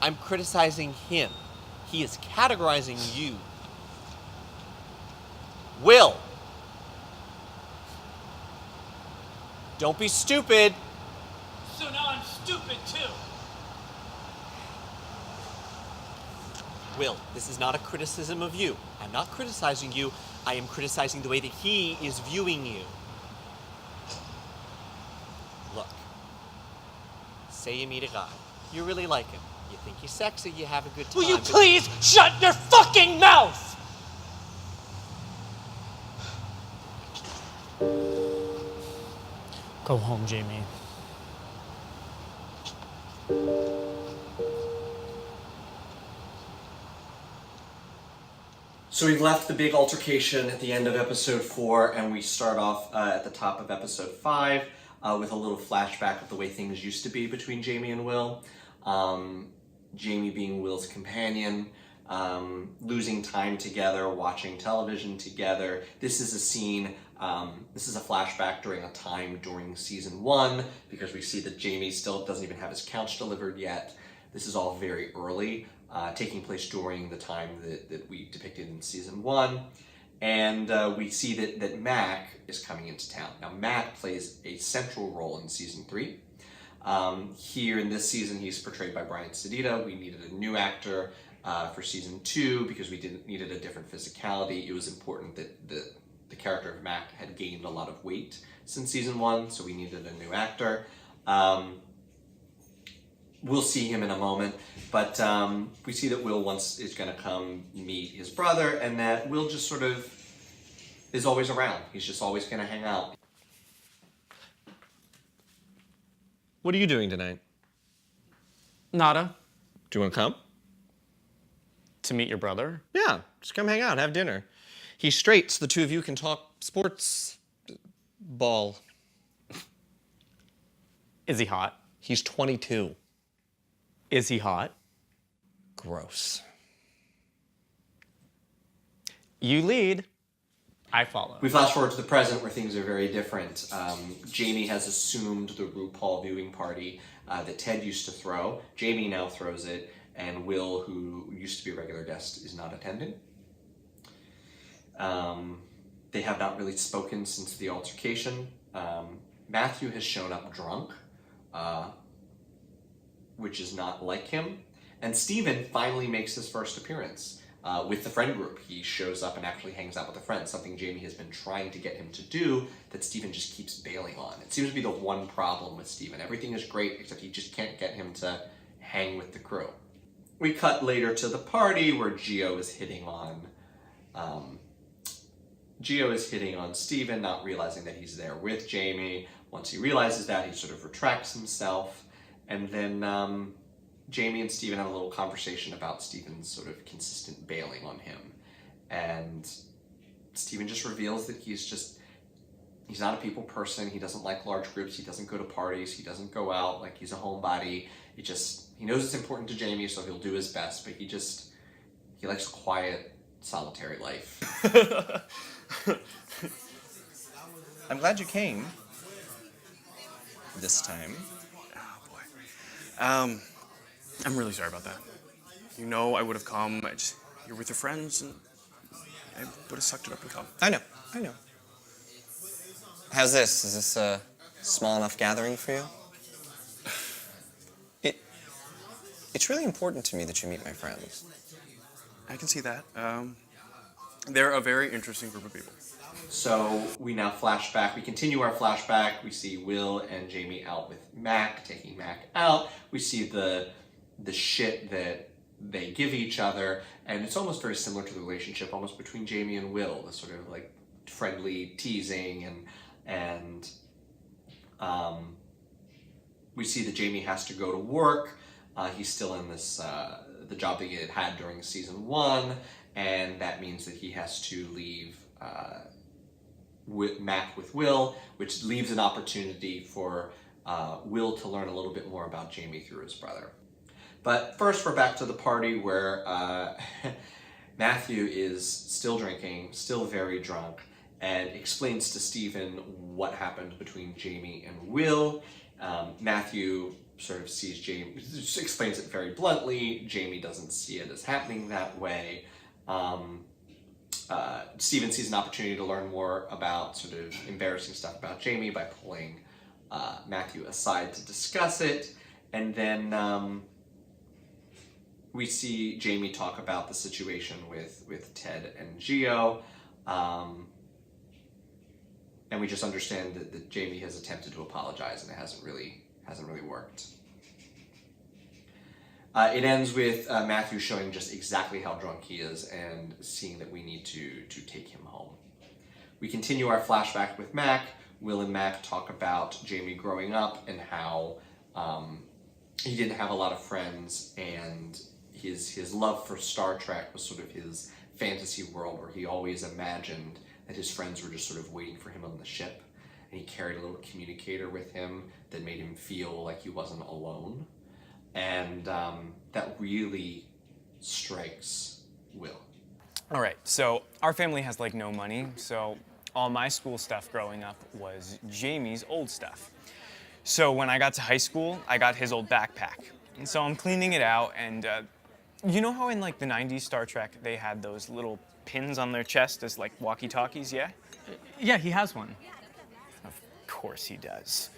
I'm criticizing him. He is categorizing you. Will! Don't be stupid! So now I'm stupid too. Will, this is not a criticism of you. I'm not criticizing you. I am criticizing the way that he is viewing you. Look, say you meet a guy. You really like him. You think he's sexy, you have a good time. Will you please shut your fucking mouth? Go home, Jamie. So we've left the big altercation at the end of episode 4, and we start off at the top of episode 5 with a little flashback of the way things used to be between Jamie and Will. Jamie being Will's companion, losing time together, watching television together. This is a scene, this is a flashback during a time during season 1, because we see that Jamie still doesn't even have his couch delivered yet. This is all very early. Taking place during the time that we depicted in season 1. And we see that Mac is coming into town. Now, Mac plays a central role in season 3. Here in this season, he's portrayed by Brian Sedita. We needed a new actor for season 2 because we needed a different physicality. It was important that the character of Mac had gained a lot of weight since season 1, so we needed a new actor. We'll see him in a moment, but we see that Will is going to come meet his brother, and that Will just sort of is always around. He's just always going to hang out. What are you doing tonight? Nada. Do you want to come? To meet your brother? Yeah, just come hang out, have dinner. He's straight, so the two of you can talk sports ball. Is he hot? He's 22. Is he hot? Gross. You lead. I follow. We flash forward to the present where things are very different. Jamie has assumed the RuPaul viewing party that Ted used to throw. Jamie now throws it, and Will, who used to be a regular guest, is not attending. They have not really spoken since the altercation. Matthew has shown up drunk, which is not like him. And Steven finally makes his first appearance with the friend group. He shows up and actually hangs out with a friend, something Jamie has been trying to get him to do that Steven just keeps bailing on. It seems to be the one problem with Steven. Everything is great, except he just can't get him to hang with the crew. We cut later to the party where Gio is hitting on Steven, not realizing that he's there with Jamie. Once he realizes that, he sort of retracts himself. And then Jamie and Steven have a little conversation about Steven's sort of consistent bailing on him. And Steven just reveals that he's not a people person. He doesn't like large groups. He doesn't go to parties. He doesn't go out. Like, he's a homebody. He knows it's important to Jamie, so he'll do his best, but he likes a quiet, solitary life. I'm glad you came. This time. Oh, boy. I'm really sorry about that. You know I would have come. You're with your friends, and I would have sucked it up and come. I know. How's this? Is this a small enough gathering for you? It's really important to me that you meet my friends. I can see that. They're a very interesting group of people. So we now we continue our flashback. We see Will and Jamie out with Mac, taking Mac out. We see the shit that they give each other, and it's almost very similar to the relationship almost between Jamie and Will, the sort of like friendly teasing and we see that Jamie has to go to work. He's still in this the job that he had during season 1, and that means that he has to leave Mac with Will, which leaves an opportunity for Will to learn a little bit more about Jamie through his brother. But first, we're back to the party where Matthew is still drinking, still very drunk, and explains to Steven what happened between Jamie and Will. Matthew sort of sees Jamie, explains it very bluntly. Jamie doesn't see it as happening that way. Steven sees an opportunity to learn more about sort of embarrassing stuff about Jamie by pulling Matthew aside to discuss it. And then we see Jamie talk about the situation with Ted and Gio. And we just understand that Jamie has attempted to apologize and it hasn't really worked. It ends with Matthew showing just exactly how drunk he is and seeing that we need to take him home. We continue our flashback with Mac. Will and Mac talk about Jamie growing up and how he didn't have a lot of friends, and his love for Star Trek was sort of his fantasy world where he always imagined that his friends were just sort of waiting for him on the ship. And he carried a little communicator with him that made him feel like he wasn't alone. And that really strikes Will. All right, so our family has like no money, so all my school stuff growing up was Jamie's old stuff. So when I got to high school, I got his old backpack. And so I'm cleaning it out, and you know how in like the 90s Star Trek, they had those little pins on their chest as like walkie-talkies, yeah? Yeah, he has one. Of course he does.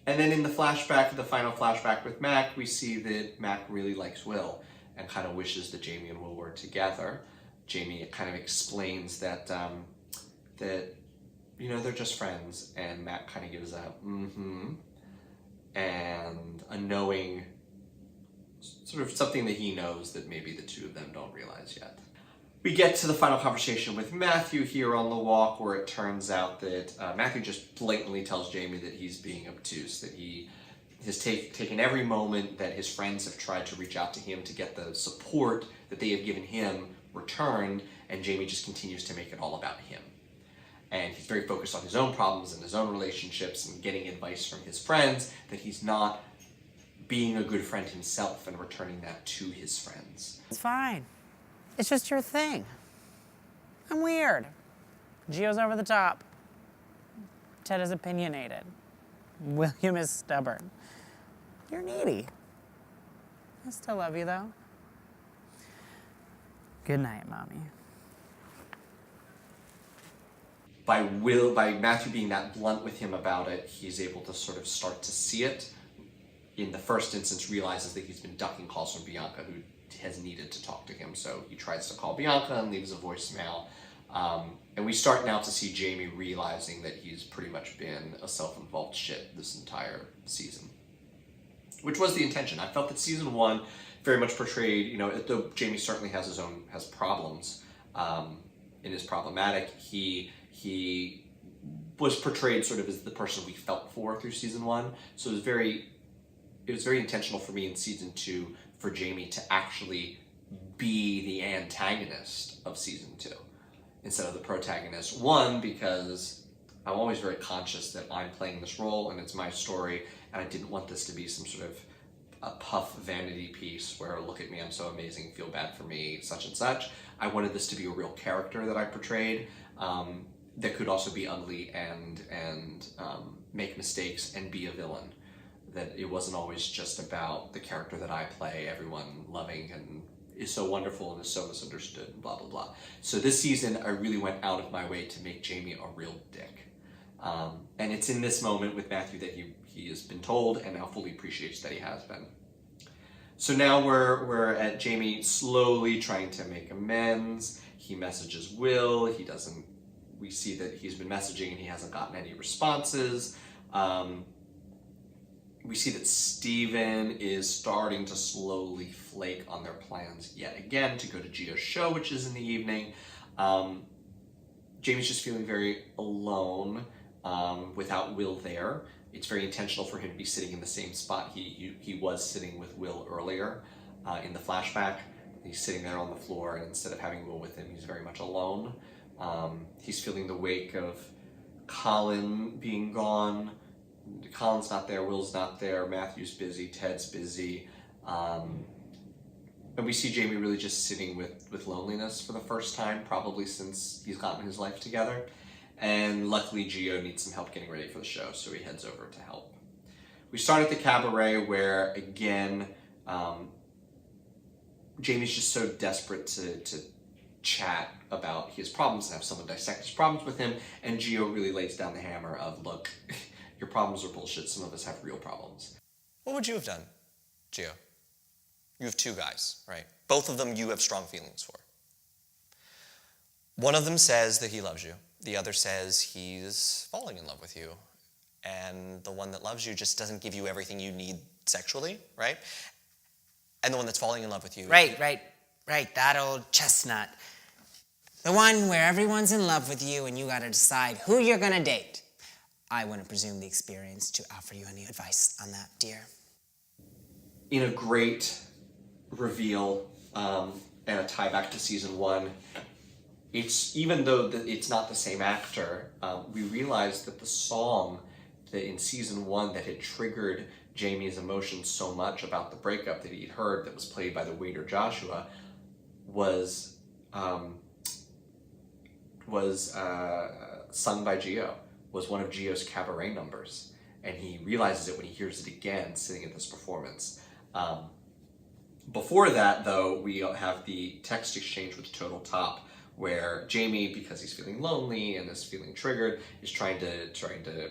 And then in the final flashback with Mac, we see that Mac really likes Will and kind of wishes that Jamie and Will were together. Jamie kind of explains that they're just friends, and Mac kind of gives a and a knowing, sort of something that he knows that maybe the two of them don't realize yet. We get to the final conversation with Matthew here on the walk, where it turns out that Matthew just blatantly tells Jamie that he's being obtuse, that he has taken every moment that his friends have tried to reach out to him to get the support that they have given him returned, and Jamie just continues to make it all about him. And he's very focused on his own problems and his own relationships and getting advice from his friends, that he's not being a good friend himself and returning that to his friends. It's fine. It's just your thing. I'm weird. Gio's over the top. Ted is opinionated. William is stubborn. You're needy. I still love you, though. Good night, Mommy. By Matthew being that blunt with him about it, he's able to sort of start to see it. In the first instance, realizes that he's been ducking calls from Bianca, who has needed to talk to him. So he tries to call Bianca and leaves a voicemail. And we start now to see Jamie realizing that he's pretty much been a self-involved shit this entire season, which was the intention. I felt that season 1 very much portrayed, though Jamie certainly has problems and is problematic, he was portrayed sort of as the person we felt for through season 1. So it was very intentional for me in season 2 for Jamie to actually be the antagonist of season 2 instead of the protagonist. One, because I'm always very conscious that I'm playing this role and it's my story, and I didn't want this to be some sort of a puff vanity piece where, look at me, I'm so amazing, feel bad for me, such and such. I wanted this to be a real character that I portrayed, that could also be ugly and make mistakes and be a villain. That it wasn't always just about the character that I play, everyone loving and is so wonderful and is so misunderstood and blah, blah, blah. So this season, I really went out of my way to make Jamie a real dick. And it's in this moment with Matthew that he has been told and now fully appreciates that he has been. So now we're at Jamie slowly trying to make amends. He messages Will. We see that he's been messaging and he hasn't gotten any responses. We see that Steven is starting to slowly flake on their plans yet again to go to Gio's show, which is in the evening. Jamie's just feeling very alone without Will there. It's very intentional for him to be sitting in the same spot he was sitting with Will earlier in the flashback. He's sitting there on the floor, and instead of having Will with him, he's very much alone. He's feeling the wake of Colin being gone. Colin's not there, Will's not there, Matthew's busy, Ted's busy. And we see Jamie really just sitting with loneliness for the first time, probably since he's gotten his life together. And luckily Gio needs some help getting ready for the show, so he heads over to help. We start at the cabaret where, again, Jamie's just so desperate to chat about his problems and have someone dissect his problems with him, and Gio really lays down the hammer of, look, your problems are bullshit, some of us have real problems. What would you have done, Gio? You have 2 guys, right? Both of them you have strong feelings for. One of them says that he loves you. The other says he's falling in love with you. And the one that loves you just doesn't give you everything you need sexually, right? And the one that's falling in love with you... Right, that old chestnut. The one where everyone's in love with you and you gotta decide who you're gonna date. I wouldn't presume the experience to offer you any advice on that, dear. In a great reveal and a tie back to season 1, even though it's not the same actor, we realized that the song that in season 1 that had triggered Jamie's emotions so much about the breakup that he'd heard, that was played by the waiter Joshua, was sung by Gio, was one of Gio's cabaret numbers. And he realizes it when he hears it again sitting at this performance. Before that, though, we have the text exchange with Total Top, where Jamie, because he's feeling lonely and is feeling triggered, is trying to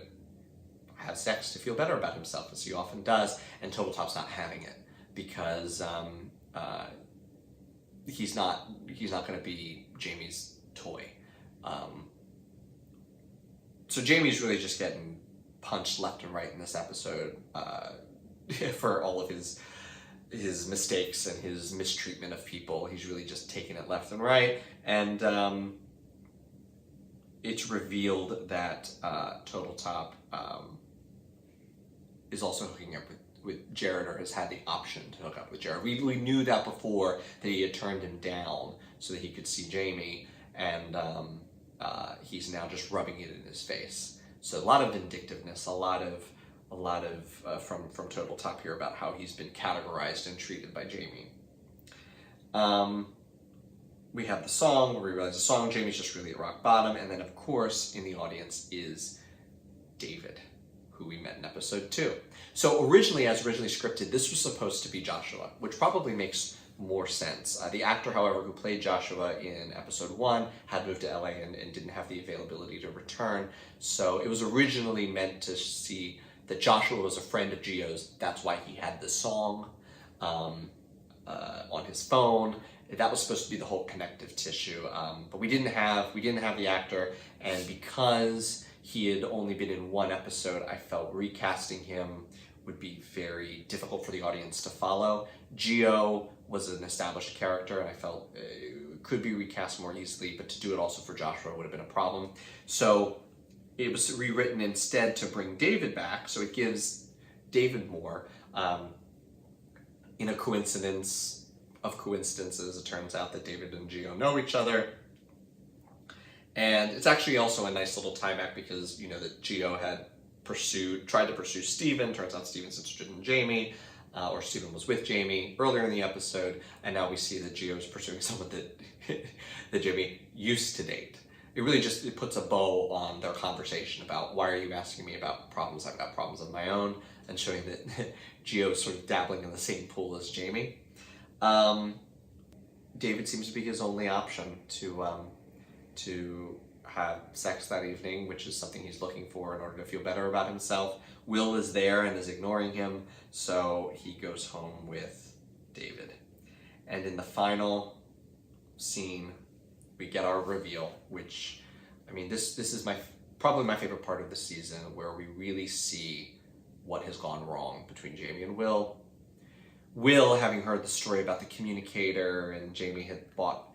have sex to feel better about himself, as he often does, and Total Top's not having it because he's not going to be Jamie's toy. So Jamie's really just getting punched left and right in this episode for all of his mistakes and his mistreatment of people. He's really just taking it left and right. And it's revealed that Total Top is also hooking up with Jared, or has had the option to hook up with Jared. We knew that before, that he had turned him down so that he could see Jamie, and he's now just rubbing it in his face. So a lot of vindictiveness, a lot of from Total Top here about how he's been categorized and treated by Jamie. We have the song, where we realize the song, Jamie's just really at rock bottom, and then of course in the audience is David, who we met in episode 2. So originally scripted, this was supposed to be Joshua, which probably makes more sense. The actor, however, who played Joshua in episode 1 had moved to LA and didn't have the availability to return. So it was originally meant to see that Joshua was a friend of Gio's. That's why he had the song on his phone. That was supposed to be the whole connective tissue, but we didn't have the actor, and because he had only been in 1 episode, I felt recasting him would be very difficult for the audience to follow. Gio was an established character, and I felt it could be recast more easily, but to do it also for Joshua would have been a problem. So it was rewritten instead to bring David back, so it gives David more. In a coincidence of coincidences, it turns out that David and Gio know each other. And it's actually also a nice little tie back because, you know, that Gio had tried to pursue Steven. Turns out Steven's interested in Jamie, or Steven was with Jamie earlier in the episode, and now we see that Gio is pursuing someone that that Jamie used to date. It really just, it puts a bow on their conversation about, why are you asking me about problems? I've got problems of my own, and showing that Gio is sort of dabbling in the same pool as Jamie. David seems to be his only option to have sex that evening, which is something he's looking for in order to feel better about himself. Will is there and is ignoring him, so he goes home with David. And in the final scene, we get our reveal, which, I mean, this is probably my favorite part of the season, where we really see what has gone wrong between Jamie and Will. Will, having heard the story about the communicator, and Jamie had bought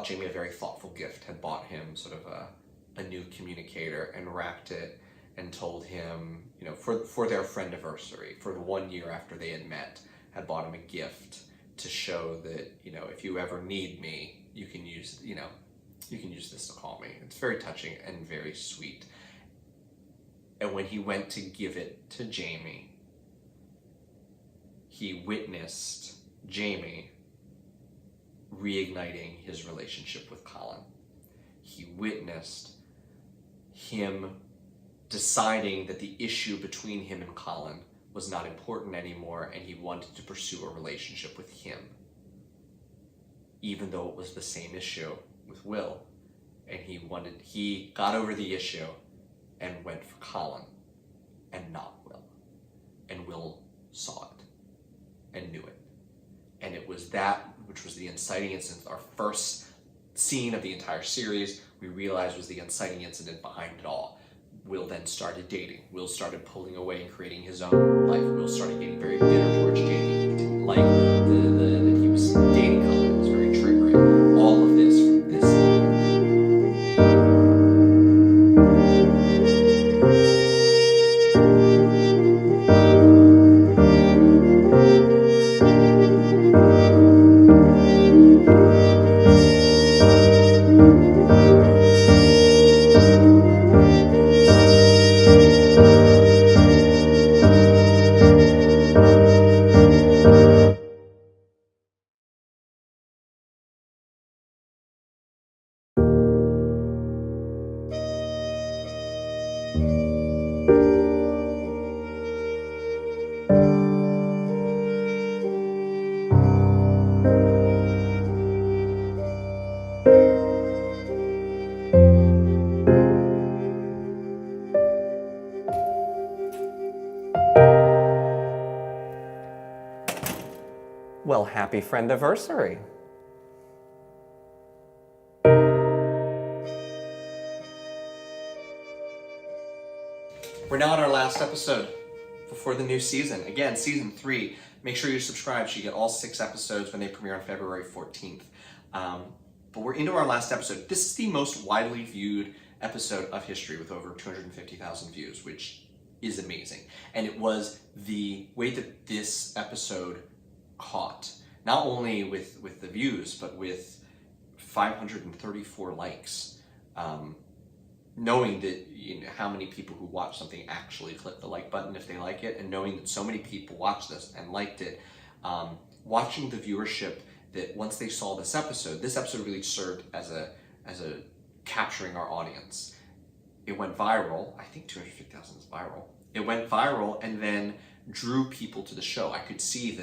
Jamie a very thoughtful gift, had bought him sort of a new communicator and wrapped it and told him, you know, for their friendiversary, for the 1 year after they had met, had bought him a gift to show that, you know, if you ever need me, you can use this to call me. It's very touching and very sweet. And when he went to give it to Jamie, he witnessed Jamie reigniting his relationship with Colin. He witnessed him deciding that the issue between him and Colin was not important anymore, and he wanted to pursue a relationship with him, even though it was the same issue with Will. And he got over the issue and went for Colin and not Will. And Will saw it and knew it. And it was that which was the inciting incident, our first scene of the entire series, we realized was the inciting incident behind it all. Will then started dating. Will started pulling away and creating his own life. Will started getting very bitter towards Jamie. He didn't like that he was dating Colin. It was very triggering. All of this from this Well, happy friendiversary. We're now on our last episode before the new season. Again, season 3. Make sure you subscribe so you get all 6 episodes when they premiere on February 14th. But we're into our last episode. This is the most widely viewed episode of history with over 250,000 views, which is amazing. And it was the way that this episode caught, not only with the views, but with 534 likes. Knowing that how many people who watch something actually click the like button if they like it, and knowing that so many people watched this and liked it, watching the viewership that once they saw this episode really served as a capturing our audience. It went viral. I think 250,000 is viral. It went viral and then drew people to the show. I could see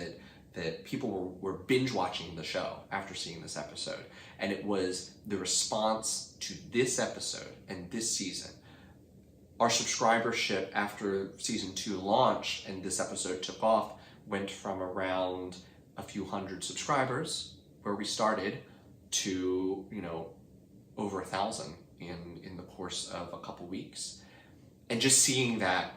that people were binge watching the show after seeing this episode. And it was the response to this episode and this season. Our subscribership after season 2 launched and this episode took off went from around a few hundred subscribers where we started to, over 1,000 in the course of a couple weeks. And just seeing that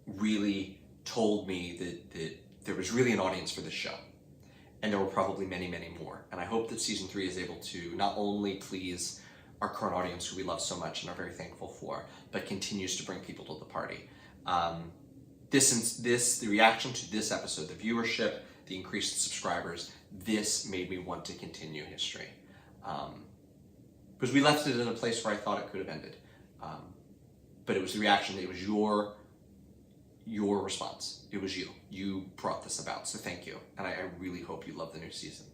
really told me that there was really an audience for this show. And there were probably many, many more. And I hope that season 3 is able to not only please our current audience, who we love so much and are very thankful for, but continues to bring people to the party. The reaction to this episode, the viewership, the increased subscribers, this made me want to continue history. Because we left it in a place where I thought it could have ended. But it was the reaction, it was your response. It was you. You brought this about, so thank you. And I really hope you love the new season.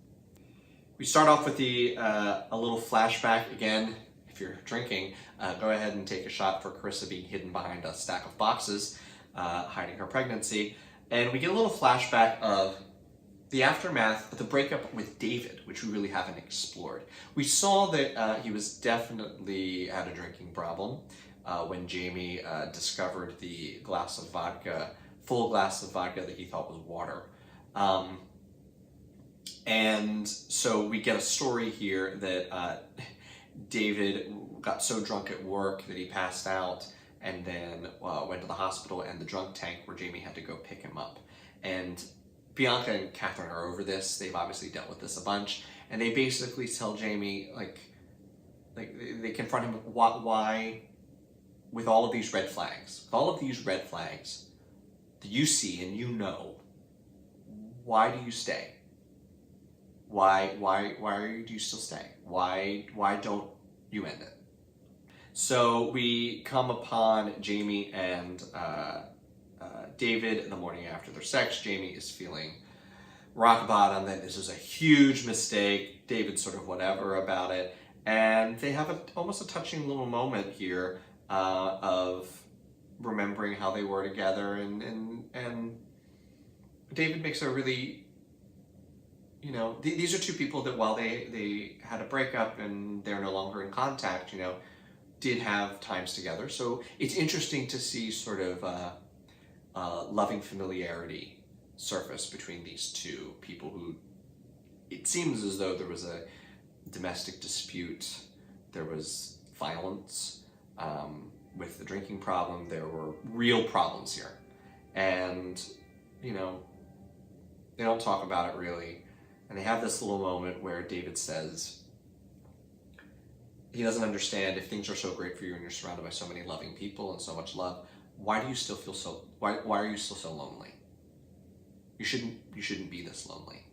We start off with a little flashback. Again, if you're drinking, go ahead and take a shot for Carissa being hidden behind a stack of boxes, hiding her pregnancy. And we get a little flashback of the aftermath of the breakup with David, which we really haven't explored. We saw that he was definitely had a drinking problem when Jamie discovered the full glass of vodka that he thought was water. And so we get a story here that David got so drunk at work that he passed out and then went to the hospital and the drunk tank where Jamie had to go pick him up. And Bianca and Catherine are over this. They've obviously dealt with this a bunch. And they basically tell Jamie, they confront him, why, with all of these red flags, that you see and why do you stay? Why do you still stay? Why don't you end it? So we come upon Jamie and David in the morning after their sex. Jamie is feeling rock bottom, that this is a huge mistake. David's sort of whatever about it. And they have almost a touching little moment here of remembering how they were together. And David makes a really, these are two people that while they had a breakup and they're no longer in contact, did have times together. So it's interesting to see sort of loving familiarity surface between these two people who, it seems as though there was a domestic dispute, there was violence with the drinking problem, there were real problems here. And, they don't talk about it really. And they have this little moment where David says, he doesn't understand, if things are so great for you and you're surrounded by so many loving people and so much love, why do you still feel why are you still so lonely? You shouldn't be this lonely.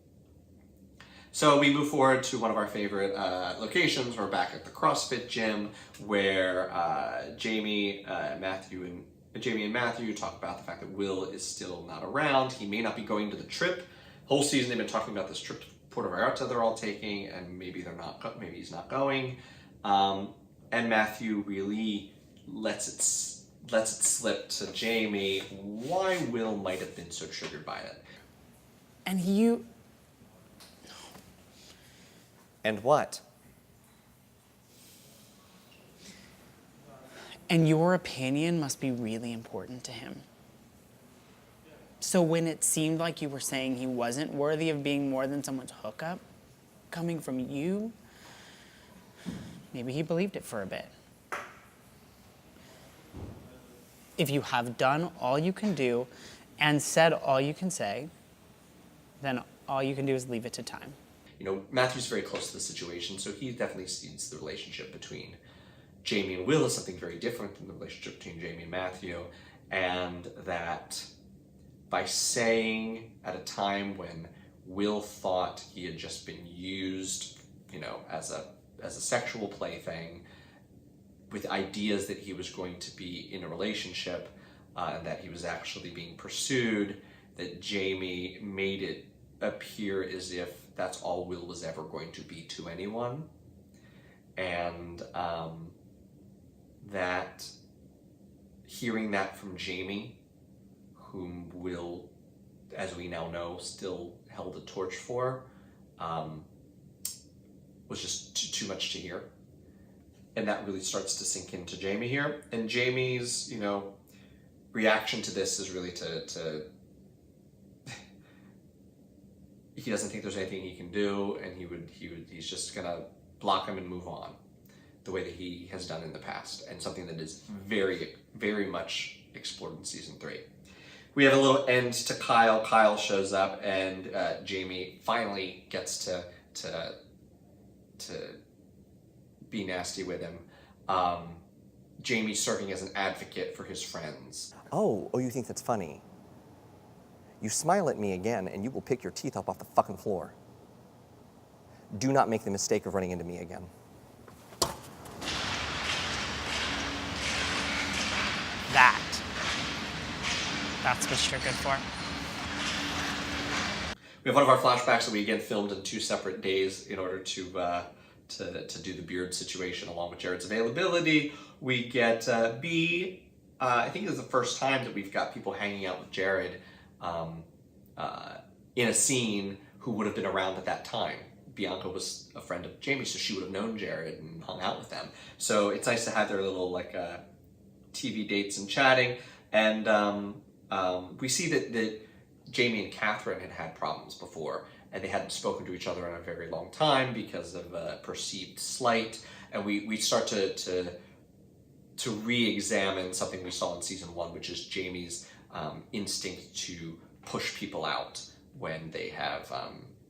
So we move forward to one of our favorite locations. We're back at the CrossFit gym where Jamie and Matthew talk about the fact that Will is still not around. He may not be going to the trip. Whole season they've been talking about this trip to Puerto Vallarta they're all taking, and maybe he's not going. And Matthew really lets it slip to Jamie why Will might have been so triggered by it. And you... And what? And your opinion must be really important to him. So when it seemed like you were saying he wasn't worthy of being more than someone's hookup, coming from you, maybe he believed it for a bit. If you have done all you can do and said all you can say, then all you can do is leave it to time. Matthew's very close to the situation, so he definitely sees the relationship between Jamie and Will as something very different than the relationship between Jamie and Matthew. and that by saying at a time when Will thought he had just been used, as a sexual plaything, with ideas that he was going to be in a relationship, and that he was actually being pursued, that Jamie made it appear as if that's all Will was ever going to be to anyone. And that hearing that from Jamie, whom Will, as we now know, still held a torch for, was just too much to hear. And that really starts to sink into Jamie here. And Jamie's, reaction to this is really to he doesn't think there's anything he can do, and he's just gonna block him and move on, the way that he has done in the past, and something that is very, very much explored in season 3. We have a little end to Kyle. Kyle shows up, and Jamie finally gets to be nasty with him. Jamie's serving as an advocate for his friends. Oh, you think that's funny? You smile at me again, and you will pick your teeth up off the fucking floor. Do not make the mistake of running into me again. That's what you're good for. We have one of our flashbacks that we again filmed in 2 separate days in order to do the beard situation along with Jared's availability. We get B. I think this is the first time that we've got people hanging out with Jared in a scene who would have been around at that time. Bianca was a friend of Jamie, so she would have known Jared and hung out with them. So it's nice to have their little TV dates and chatting. And we see that Jamie and Catherine had problems before, and they hadn't spoken to each other in a very long time because of perceived slight. And we start to re-examine something we saw in season 1, which is Jamie's instinct to push people out when they have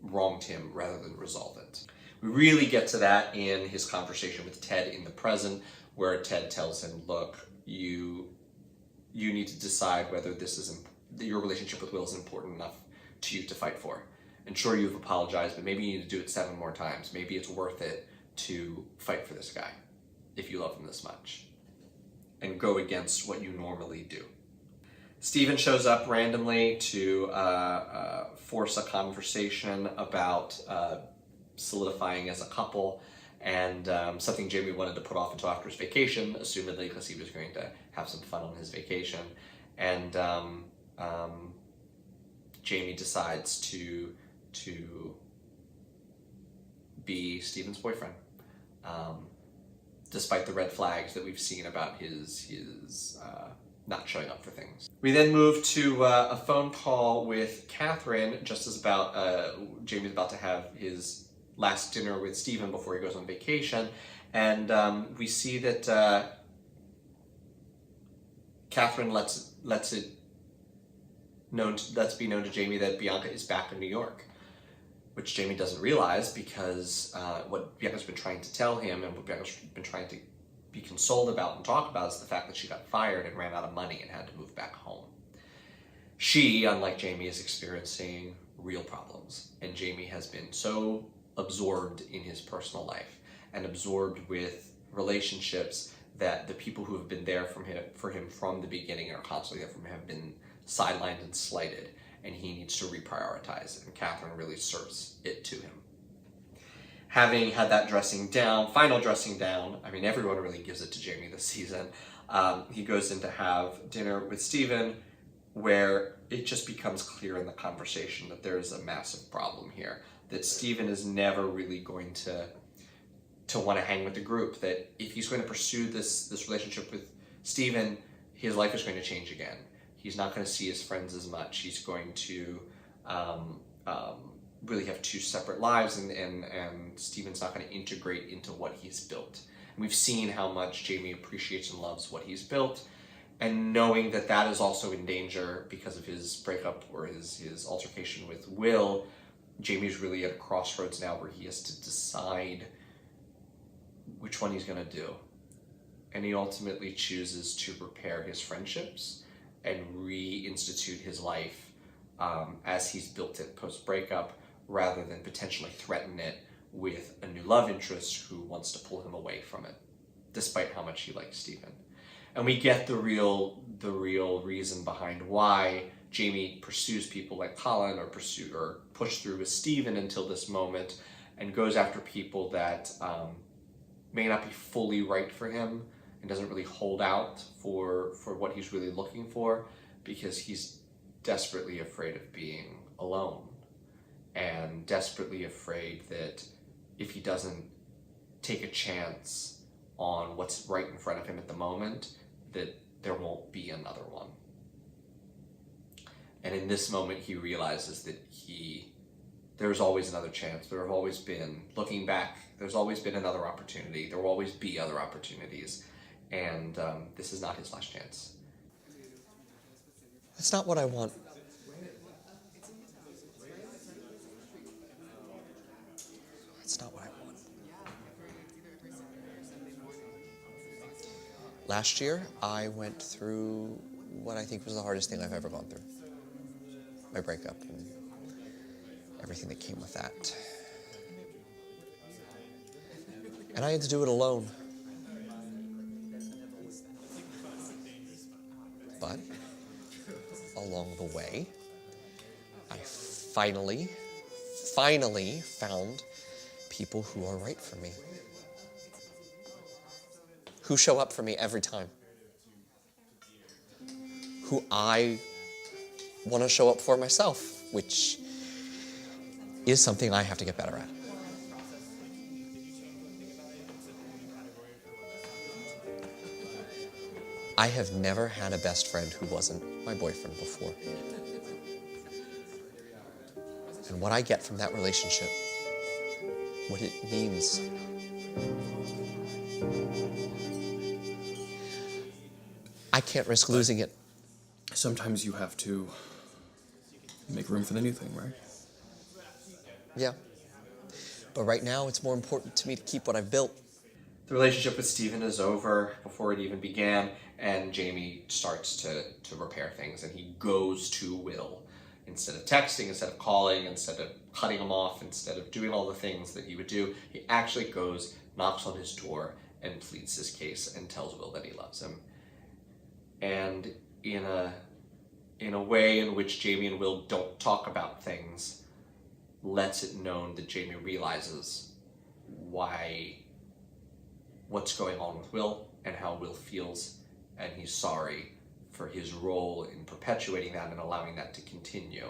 wronged him rather than resolve it. We really get to that in his conversation with Ted in the present, where Ted tells him, look, you need to decide whether your relationship with Will is important enough to you to fight for. And sure, you've apologized, but maybe you need to do it 7 more times. Maybe it's worth it to fight for this guy if you love him this much, and go against what you normally do. Steven shows up randomly to force a conversation about solidifying as a couple, and something Jamie wanted to put off until after his vacation, assumedly because he was going to have some fun on his vacation. And Jamie decides to be Steven's boyfriend, despite the red flags that we've seen about his not showing up for things. We then move to a phone call with Catherine, just as Jamie's about to have his last dinner with Steven before he goes on vacation, and we see that Catherine lets it be known to Jamie that Bianca is back in New York, which Jamie doesn't realize because what Bianca's been trying to tell him and what Bianca's been trying to be consoled about and talk about is the fact that she got fired and ran out of money and had to move back home. She, unlike Jamie, is experiencing real problems, and Jamie has been so absorbed in his personal life and absorbed with relationships that the people who have been there for him from the beginning and are constantly there for him have been sidelined and slighted, and he needs to reprioritize, and Catherine really serves it to him. Having had that final dressing down, I mean, everyone really gives it to Jamie this season. He goes in to have dinner with Steven, where it just becomes clear in the conversation that there is a massive problem here, that Steven is never really going to want to hang with the group, that if he's going to pursue this relationship with Steven, his life is going to change again. He's not going to see his friends as much. He's going to really have 2 separate lives, and Steven's not going to integrate into what he's built. And we've seen how much Jamie appreciates and loves what he's built, and knowing that that is also in danger because of his breakup or his altercation with Will, Jamie's really at a crossroads now where he has to decide which one he's going to do. And he ultimately chooses to repair his friendships and reinstitute his life as he's built it post-breakup, rather than potentially threaten it with a new love interest who wants to pull him away from it, despite how much he likes Stephen. And we get the real reason behind why Jamie pursues people like Colin or push through with Stephen until this moment, and goes after people that may not be fully right for him, and doesn't really hold out for what he's really looking for, because he's desperately afraid of being alone, and desperately afraid that if he doesn't take a chance on what's right in front of him at the moment, that there won't be another one. And in this moment, he realizes that there's always another chance. There have always been, looking back, there's always been another opportunity. There will always be other opportunities. And this is not his last chance. That's not what I want. That's not what I want. Last year, I went through what I think was the hardest thing I've ever gone through. My breakup and everything that came with that. And I had to do it alone. But along the way, I finally found people who are right for me. Who show up for me every time. Who I want to show up for myself, which is something I have to get better at. I have never had a best friend who wasn't my boyfriend before. And what I get from that relationship, what it means, I can't risk losing it. Sometimes you have to make room for the new thing, right? Yeah. But right now, it's more important to me to keep what I've built. The relationship with Stephen is over before it even began, and Jamie starts to repair things, and he goes to Will. Instead of texting, instead of calling, instead of cutting him off, instead of doing all the things that he would do, he actually goes, knocks on his door, and pleads his case and tells Will that he loves him. And in a way in which Jamie and Will don't talk about things, lets it known that Jamie realizes what's going on with Will and how Will feels, and he's sorry for his role in perpetuating that and allowing that to continue.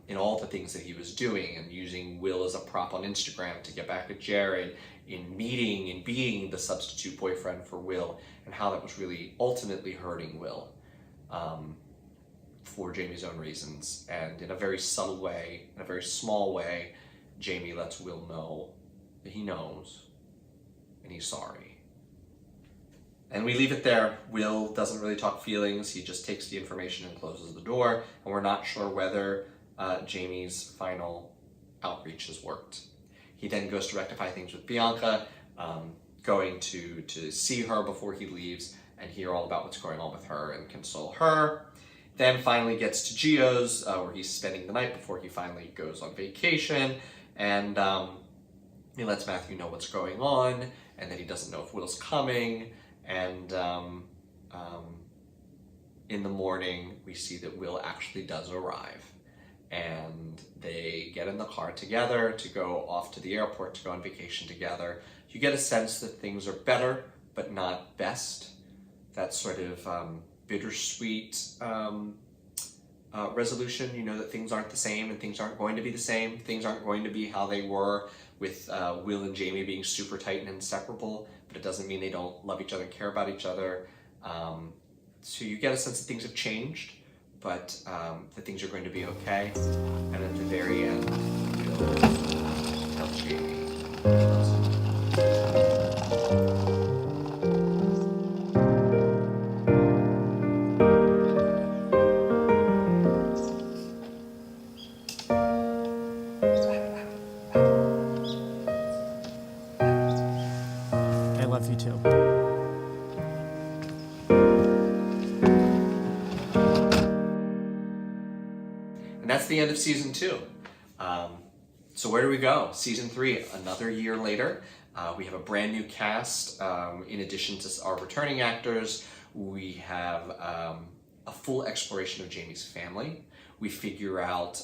In all the things that he was doing, and using Will as a prop on Instagram to get back at Jared, in meeting and being the substitute boyfriend for Will, and how that was really ultimately hurting Will for Jamie's own reasons. And in a very subtle way, in a very small way, Jamie lets Will know that he knows and he's sorry. And we leave it there. Will doesn't really talk feelings. He just takes the information and closes the door. And we're not sure whether Jamie's final outreach has worked. He then goes to rectify things with Bianca, going to see her before he leaves and hear all about what's going on with her and console her. Then finally gets to Gio's, where he's spending the night before he finally goes on vacation. And he lets Matthew know what's going on, and that he doesn't know if Will's coming. And in the morning, we see that Will actually does arrive. And they get in the car together to go off to the airport to go on vacation together. You get a sense that things are better, but not best. That sort of bittersweet resolution. You know that things aren't the same, and things aren't going to be the same. Things aren't going to be how they were with Will and Jamie being super tight and inseparable, but it doesn't mean they don't love each other and care about each other. So you get a sense that things have changed, but that things are going to be okay. And at the very end, Will tells Jamie he loves him. I love you too. the end of season 2. So where do we go? Season 3, another year later. We have a brand new cast. In addition to our returning actors, we have a full exploration of Jamie's family. We figure out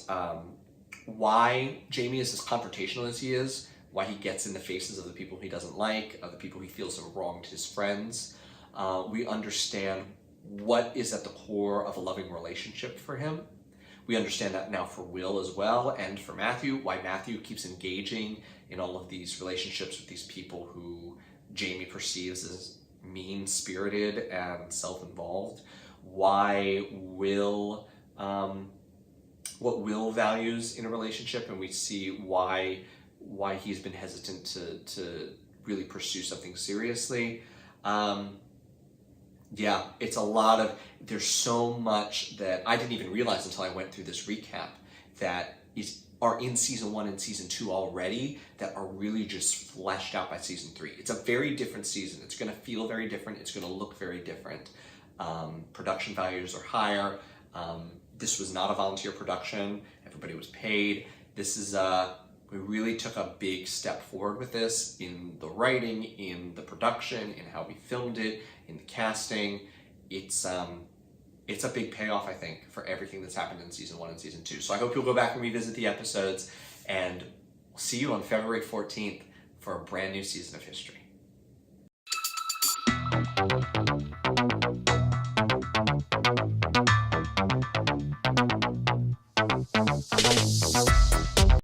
why Jamie is as confrontational as he is, why he gets in the faces of the people he doesn't like, of the people he feels have wronged his friends. We understand what is at the core of a loving relationship for him. We understand that now for Will as well, and for Matthew, why Matthew keeps engaging in all of these relationships with these people who Jamie perceives as mean-spirited and self-involved. Why Will, what Will values in a relationship, and we see why he's been hesitant to really pursue something seriously. Yeah, it's a lot of, there's so much that I didn't even realize until I went through this recap that are in season 1 and season 2 already that are really just fleshed out by season 3. It's a very different season. It's going to feel very different. It's going to look very different. Production values are higher. This was not a volunteer production. Everybody was paid. This is we really took a big step forward with this in the writing, in the production, in how we filmed it, in the casting. It's a big payoff, I think, for everything that's happened in season 1 and season 2. So I hope you'll go back and revisit the episodes, and we'll see you on February 14th for a brand new season of History.